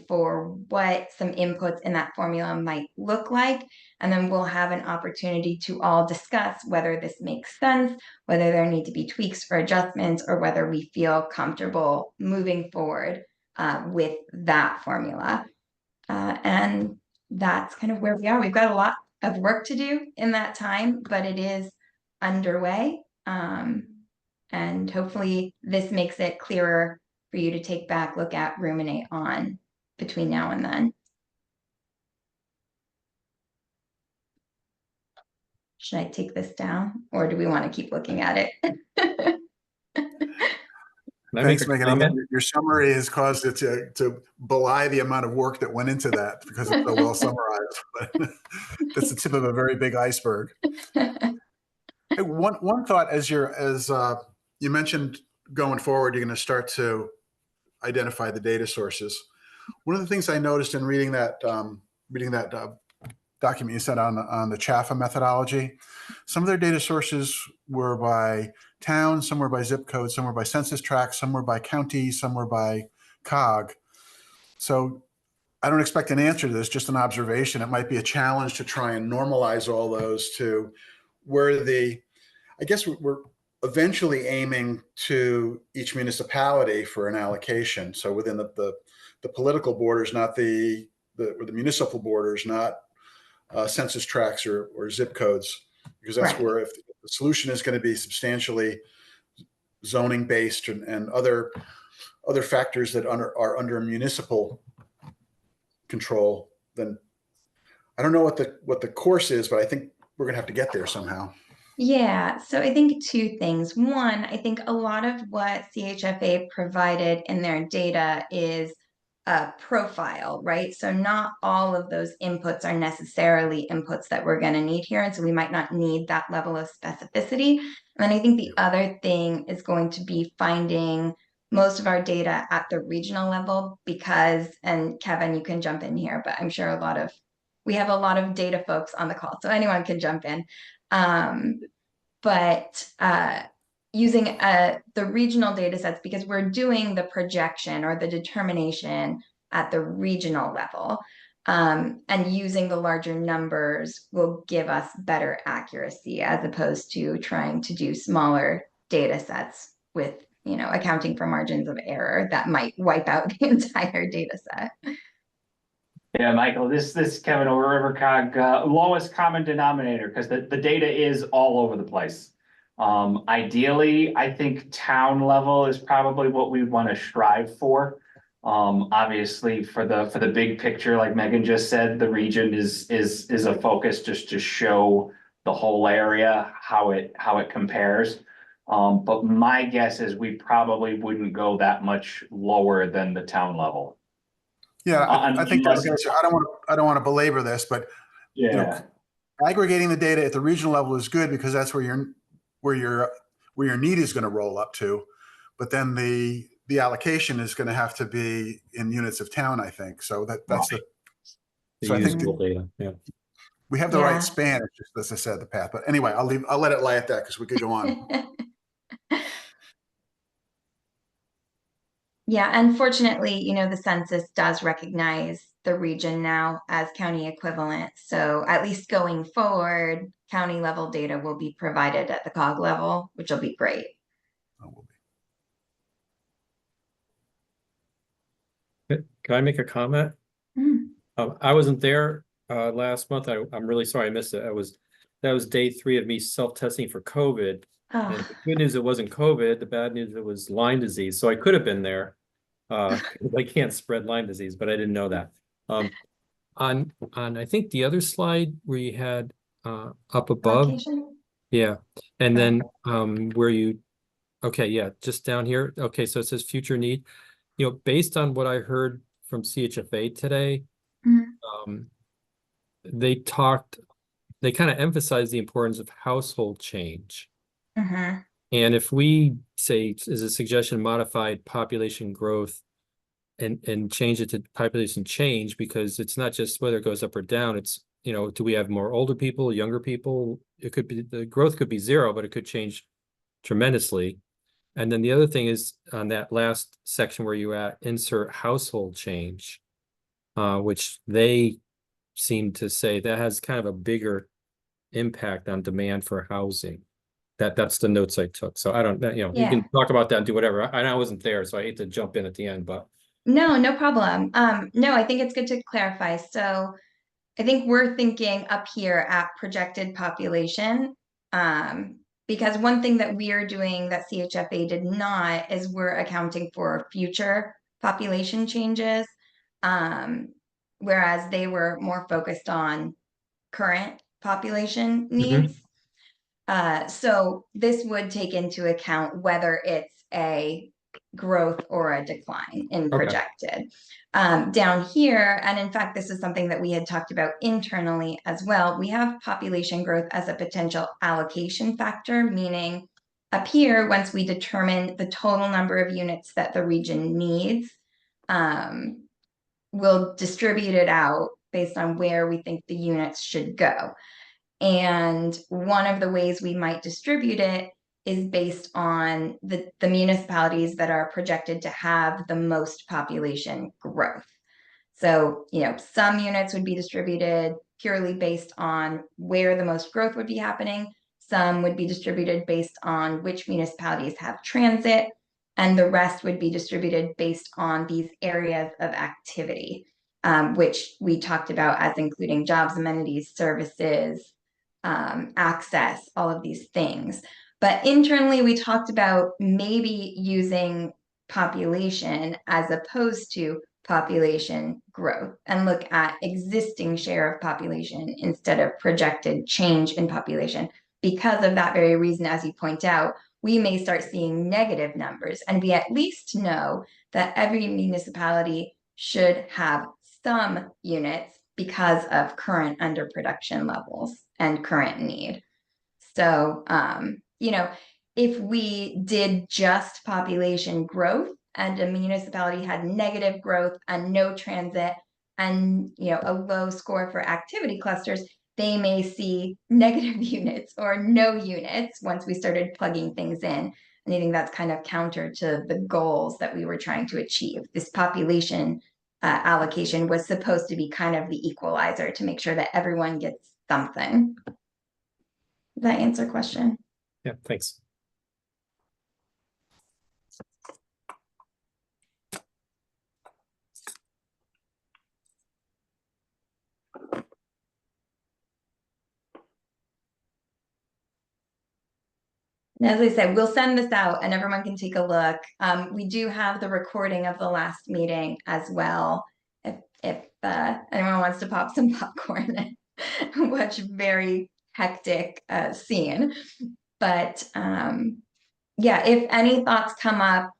for what some inputs in that formula might look like. And then we'll have an opportunity to all discuss whether this makes sense, whether there need to be tweaks or adjustments, or whether we feel comfortable moving forward with that formula. And that's kind of where we are. We've got a lot of work to do in that time, but it is underway. And hopefully this makes it clearer for you to take back, look at, ruminate on between now and then. Should I take this down, or do we want to keep looking at it? Thanks, Megan. Your summary has caused it to belie the amount of work that went into that because it's so well summarized. But that's the tip of a very big iceberg. Hey, one thought, as you mentioned, going forward, you're going to start to identify the data sources. One of the things I noticed in reading that document you sent on the CHAFA methodology, some of their data sources were by town, some were by zip code, some were by census tract, some were by county, some were by COG. So I don't expect an answer to this, just an observation. It might be a challenge to try and normalize all those to where I guess we're eventually aiming to each municipality for an allocation. So within the political borders, not the municipal borders, not census tracts or zip codes, because that's where if the solution is going to be substantially zoning based and other factors that are under municipal control, then I don't know what the course is, but I think we're going to have to get there somehow. Yeah, so I think 2 things. One, I think a lot of what CHFA provided in their data is a profile, right? So not all of those inputs are necessarily inputs that we're going to need here. And so we might not need that level of specificity. And then I think the other thing is going to be finding most of our data at the regional level because, and Kevin, you can jump in here, but I'm sure we have a lot of data folks on the call, so anyone can jump in. But using the regional data sets, because we're doing the projection or the determination at the regional level, and using the larger numbers will give us better accuracy as opposed to trying to do smaller data sets with, accounting for margins of error that might wipe out the entire data set. Yeah, Michael, this is Kevin over RiverCog, lowest common denominator, because the data is all over the place. Ideally, I think town level is probably what we want to strive for. Obviously for the big picture, like Megan just said, the region is a focus just to show the whole area, how it compares. But my guess is we probably wouldn't go that much lower than the town level. Yeah, I think that's the answer. I don't want to belabor this, but Yeah. Aggregating the data at the regional level is good because that's where your need is going to roll up to. But then the allocation is going to have to be in units of town, I think. So that's The so I think usable data, yeah. we have the Yeah. right span. It's just, as I said, the path. But anyway, I'll let it lie at that because we could go on. Yeah, unfortunately, the census does recognize the region now as county equivalent. So at least going forward, county level data will be provided at the COG level, which will be great. Can I make a comment? Mm. I wasn't there last month. I'm really sorry I missed it. That was day 3 of me self-testing for COVID. Oh, And the good news, it wasn't COVID. The bad news, it was Lyme disease. So I could have been there. I can't spread Lyme disease, but I didn't know that. On I think the other slide where you had up above, allocation? yeah, and then okay, yeah, just down here. Okay, so it says future need. Based on what I heard from CHFA today, Mhm. they kind of emphasized the importance of household change. Mm-hmm. And if we say, as a suggestion, modified population growth and change it to population change, because it's not just whether it goes up or down, it's, do we have more older people, younger people? It could be, the growth could be 0, but it could change tremendously. And then the other thing is on that last section where you insert household change, which they seem to say that has kind of a bigger impact on demand for housing. That's the notes I took. So I don't, you Yeah. can talk about that and do whatever. I wasn't there, so I hate to jump in at the end, but. No problem. No, I think it's good to clarify. So I think we're thinking up here at projected population. Because one thing that we are doing that CHFA did not is we're accounting for future population changes. Whereas they were more focused on current population needs. So this would take into account whether it's a growth or a decline in projected. Down here, and in fact, this is something that we had talked about internally as well, we have population growth as a potential allocation factor, meaning up here, once we determine the total number of units that the region needs, we'll distribute it out based on where we think the units should go. And one of the ways we might distribute it is based on the municipalities that are projected to have the most population growth. So, some units would be distributed purely based on where the most growth would be happening. Some would be distributed based on which municipalities have transit, and the rest would be distributed based on these areas of activity, which we talked about as including jobs, amenities, services, access, all of these things. But internally, we talked about maybe using population as opposed to population growth and look at existing share of population instead of projected change in population. Because of that very reason, as you point out, we may start seeing negative numbers, and we at least know that every municipality should have some units because of current underproduction levels and current need. So, if we did just population growth and a municipality had negative growth and no transit and, you know, a low score for activity clusters, they may see negative units or no units once we started plugging things in. And I think that's kind of counter to the goals that we were trying to achieve. This population allocation was supposed to be kind of the equalizer to make sure that everyone gets something. Does that answer question? Yeah, thanks. And as I said, we'll send this out and everyone can take a look. We do have the recording of the last meeting as well. If anyone wants to pop some popcorn and watch a very hectic scene. But yeah, if any thoughts come up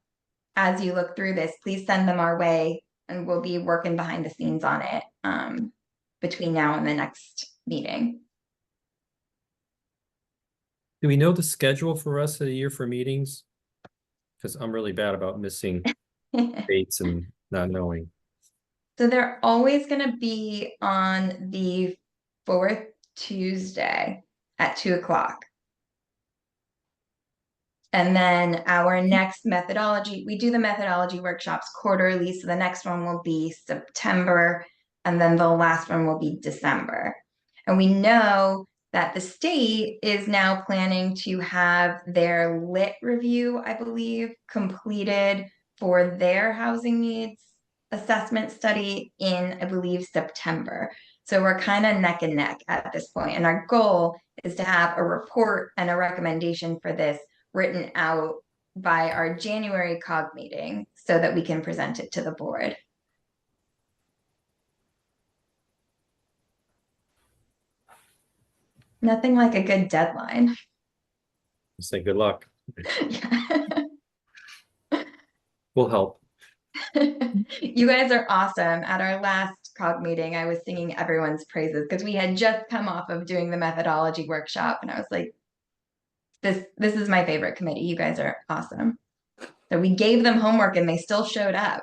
as you look through this, please send them our way and we'll be working behind the scenes on it between now and the next meeting. Do we know the schedule for the rest of the year for meetings? Because I'm really bad about missing dates and not knowing. So they're always going to be on the 4th Tuesday at 2 o'clock. And then our next methodology, we do the methodology workshops quarterly. So the next one will be September, and then the last one will be December. And we know that the state is now planning to have their lit review, I believe, completed for their housing needs assessment study in, I believe, September. So we're kind of neck and neck at this point. And our goal is to have a report and a recommendation for this written out by our January COG meeting so that we can present it to the board. Nothing like a good deadline. Say good luck. We'll help. You guys are awesome. At our last COG meeting, I was singing everyone's praises because we had just come off of doing the methodology workshop and I was like, this is my favorite committee. You guys are awesome. So we gave them homework and they still showed up.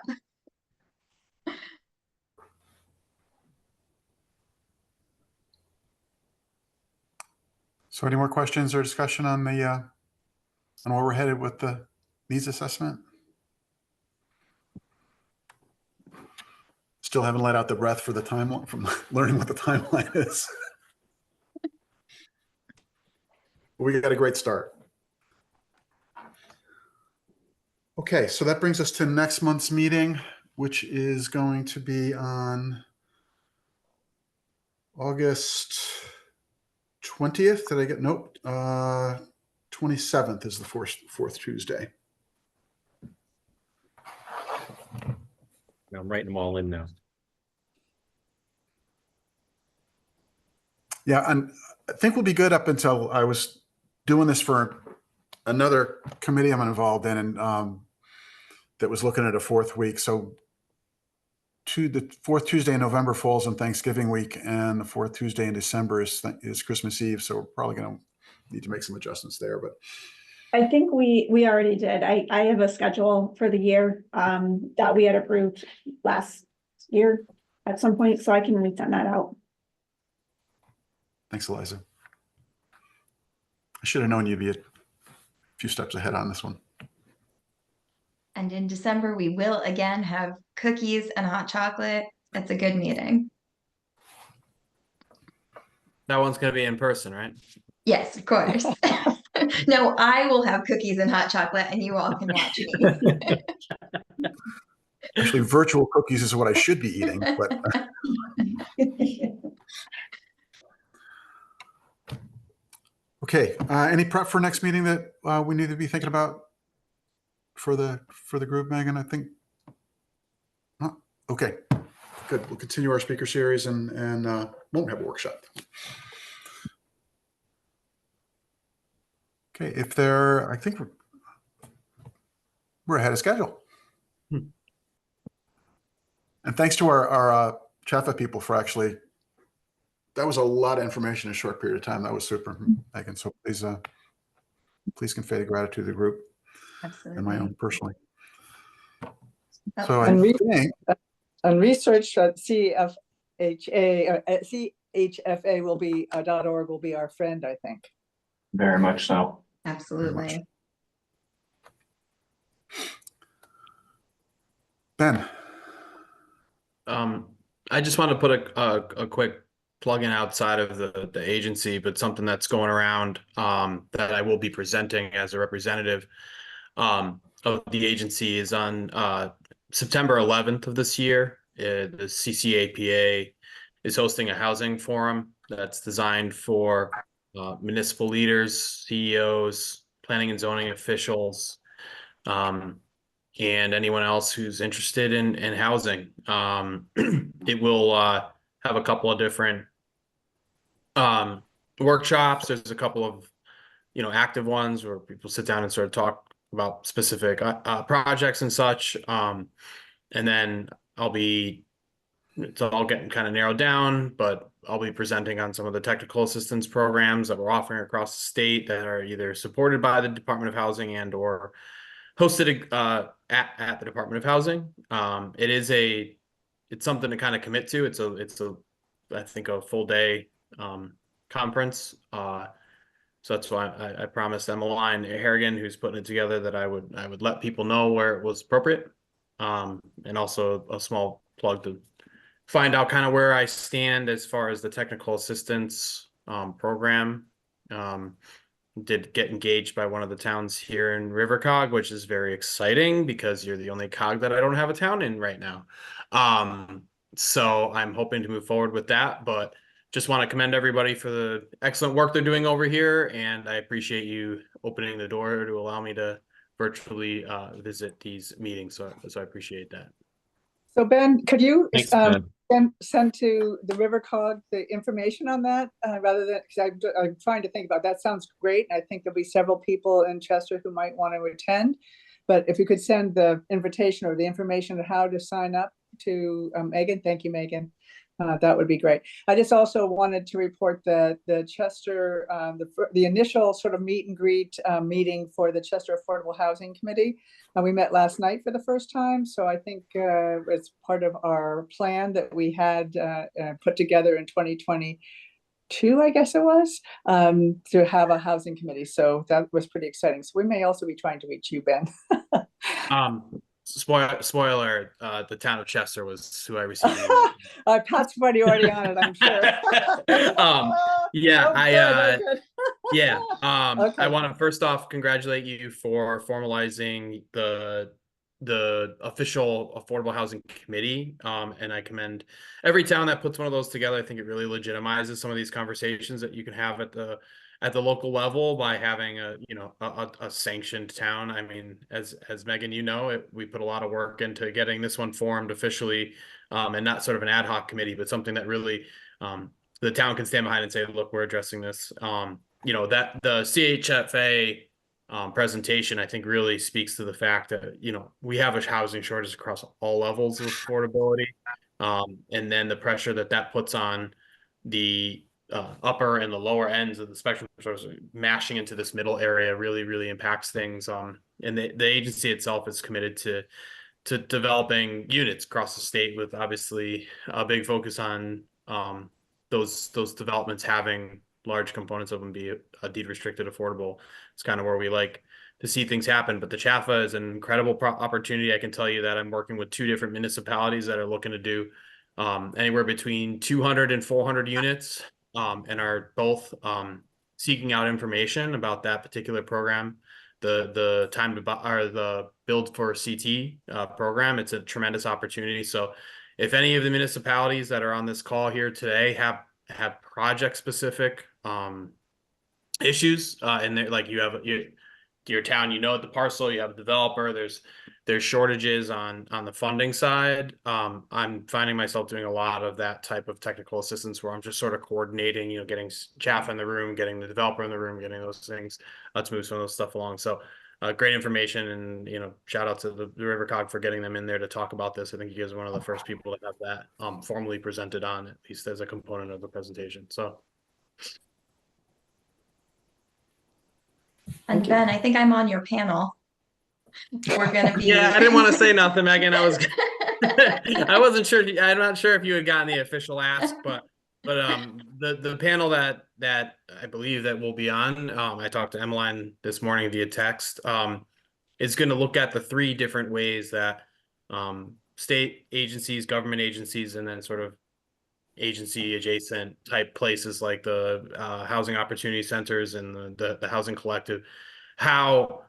So any more questions or discussion on the, on where we're headed with the needs assessment? Still haven't let out the breath for the timeline from learning what the timeline is. We got a great start. Okay, so that brings us to next month's meeting, which is going to be on August 20th. Did I get, nope, 27th is the fourth Tuesday. I'm writing them all in now. Yeah, and I think we'll be good up until I was doing this for another committee I'm involved in, and that was looking at a fourth week. So the fourth Tuesday in November falls on Thanksgiving week, and the fourth Tuesday in December is Christmas Eve. So we're probably going to need to make some adjustments there. But I think we already did. I have a schedule for the year that we had approved last year at some point, so I can resend that out. Thanks, Eliza. I should have known you'd be a few steps ahead on this one. And in December, we will again have cookies and hot chocolate. It's a good meeting. That one's going to be in person, right? Yes, of course. No, I will have cookies and hot chocolate and you all can watch me. Actually, virtual cookies is what I should be eating, but okay. Any prep for next meeting that we need to be thinking about for the group, Megan? I think. Oh, okay, good. We'll continue our speaker series and won't have a workshop. Okay, if there, I think we're ahead of schedule. And thanks to our Chafa people for actually, that was a lot of information in a short period of time. That was super, Megan. So please convey the gratitude to the group. Absolutely. And my own personally. So I And think, And research at CHFA will be, .org will be our friend, I think. Very much so. Absolutely. Ben, I just want to put a quick plug in outside of the agency, but something that's going around that I will be presenting as a representative of the agency is on September 11th of this year. The CCAPA is hosting a housing forum that's designed for municipal leaders, CEOs, planning and zoning officials, and anyone else who's interested in housing. It will have a couple of different workshops. There's a couple of, active ones where people sit down and sort of talk about specific projects and such. And then it's all getting kind of narrowed down, but I'll be presenting on some of the technical assistance programs that we're offering across the state that are either supported by the Department of Housing and or hosted at the Department of Housing. It's something to kind of commit to. It's I think a full day conference. So that's why I promised Emmeline Harrigan, who's putting it together, that I would let people know where it was appropriate. And also a small plug to find out kind of where I stand as far as the technical assistance program. Did get engaged by one of the towns here in River Cog, which is very exciting because you're the only cog that I don't have a town in right now. So I'm hoping to move forward with that, but just want to commend everybody for the excellent work they're doing over here. And I appreciate you opening the door to allow me to virtually visit these meetings. So I appreciate that. So Ben, could you Thanks, Ben. send to the River Cog the information on that rather than, because I'm trying to think about, that sounds great. I think there'll be several people in Chester who might want to attend. But if you could send the invitation or the information on how to sign up to Megan, thank you, Megan. That would be great. I just also wanted to report that the Chester, the initial sort of meet and greet meeting for the Chester Affordable Housing Committee. We met last night for the first time. So I think it's part of our plan that we had put together in 2022, I guess it was, to have a housing committee. So that was pretty exciting. So we may also be trying to reach you, Ben. Spoiler, the town of Chester was who I received. Pat's already on it, I'm sure. Yeah, Okay. I want to first off congratulate you for formalizing the official Affordable Housing Committee. And I commend every town that puts one of those together. I think it really legitimizes some of these conversations that you can have at the local level by having a sanctioned town. I mean, as Megan, we put a lot of work into getting this one formed officially, and not sort of an ad hoc committee, but something that really the town can stand behind and say, look, we're addressing this. That the CHFA presentation, I think, really speaks to the fact that, we have a housing shortage across all levels of affordability. And then the pressure that puts on the upper and the lower ends of the spectrum, sort of mashing into this middle area, really, really impacts things. And the agency itself is committed to developing units across the state, with obviously a big focus on those developments having large components of them be a deed restricted affordable. It's kind of where we like to see things happen. But the CHFA is an incredible opportunity. I can tell you that I'm working with 2 different municipalities that are looking to do anywhere between 200 and 400 units. And are both seeking out information about that particular program. The time to buy, or the build for CT program. It's a tremendous opportunity. So if any of the municipalities that are on this call here today have project specific issues and they're like, you have your town, the parcel, you have a developer, there's shortages on the funding side. I'm finding myself doing a lot of that type of technical assistance where I'm just sort of coordinating, getting CHFA in the room, getting the developer in the room, getting those things. Let's move some of those stuff along. So great information, and shout out to the River Cog for getting them in there to talk about this. I think you guys are one of the first people to have that formally presented on, at least as a component of the presentation. So. And Ben, I think I'm on your panel. We're gonna be. Yeah, I didn't want to say nothing, Megan. I was, I wasn't sure. I'm not sure if you had gotten the official ask, but the panel that I believe that we'll be on, I talked to Emmeline this morning via text, is going to look at the 3 different ways that state agencies, government agencies, and then sort of agency adjacent type places like the housing opportunity centers and the housing collective, how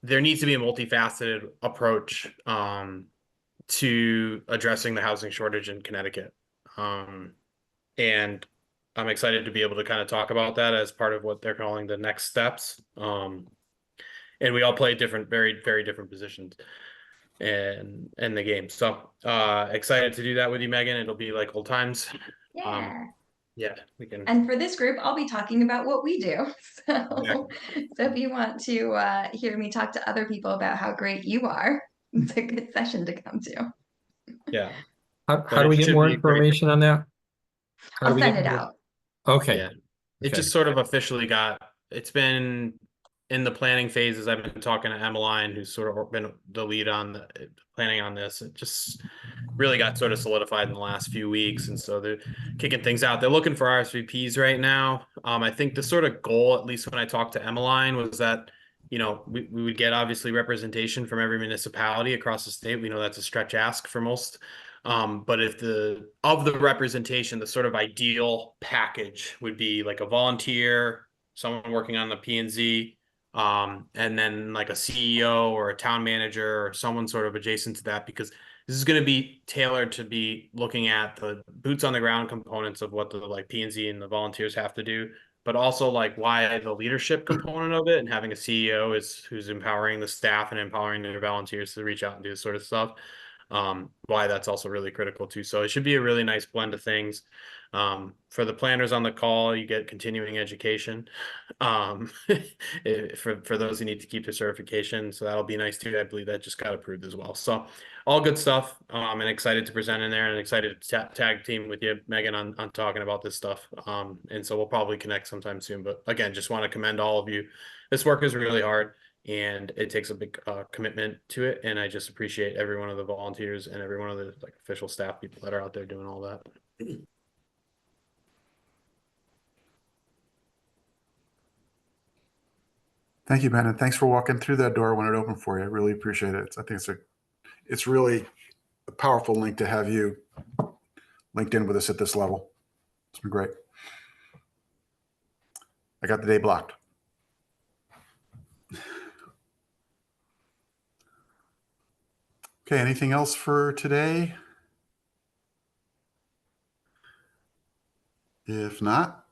there needs to be a multifaceted approach to addressing the housing shortage in Connecticut. And I'm excited to be able to kind of talk about that as part of what they're calling the next steps. And we all play different, very, very different positions in the game. So excited to do that with you, Megan. It'll be like old times. Yeah. Yeah, we can. And for this group, I'll be talking about what we do. So if you want to hear me talk to other people about how great you are, it's a good session to come to. Yeah. How do we get more information on that? I'll send it out. Okay. Yeah. It just sort of officially it's been in the planning phases. I've been talking to Emmeline, who's sort of been the lead on the planning on this. It just really got sort of solidified in the last few weeks. And so they're kicking things out. They're looking for RSVPs right now. I think the sort of goal, at least when I talked to Emmeline, was that, you know, we would get obviously representation from every municipality across the state. We know that's a stretch ask for most. But if the representation, the sort of ideal package would be like a volunteer, someone working on the P&Z, and then like a CEO or a town manager or someone sort of adjacent to that, because this is going to be tailored to be looking at the boots on the ground components of what the like P&Z and the volunteers have to do, but also like why the leadership component of it, and having a CEO who's empowering the staff and empowering their volunteers to reach out and do this sort of stuff. Why that's also really critical too. So it should be a really nice blend of things. For the planners on the call, you get continuing education for those who need to keep their certification. So that'll be nice too. I believe that just got approved as well. So all good stuff. And excited to present in there, and excited to tag team with you, Megan, on talking about this stuff. And so we'll probably connect sometime soon. But again, just want to commend all of you. This work is really hard, and it takes a big commitment to it. And I just appreciate every one of the volunteers and every one of the like official staff people that are out there doing all that. Thank you, Ben, and thanks for walking through that door when it opened for you. I really appreciate it. I think it's really a powerful link to have you linked in with us at this level. It's been great. I got the day blocked. Okay, anything else for today? If not,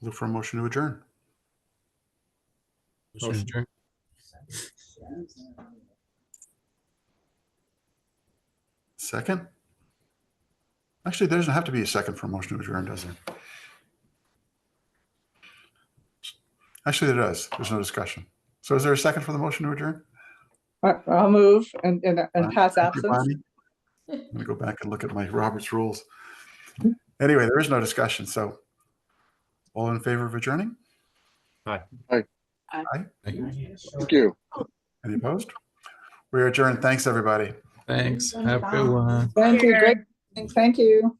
look for a motion to adjourn. Motion adjourned. Second? Actually, there doesn't have to be a second for a motion to adjourn, does there? Actually, there does. There's no discussion. So is there a second for the motion to adjourn? I'll move and pass Thank you, absence. Bonnie. I'm going to go back and look at my Robert's rules. Anyway, there is no discussion. So all in favor of adjourning? Aye. Aye. Aye. Thank you. Any opposed? We are adjourned. Thanks, everybody. Thanks. Have a good one. Thank you. Great. Thank you.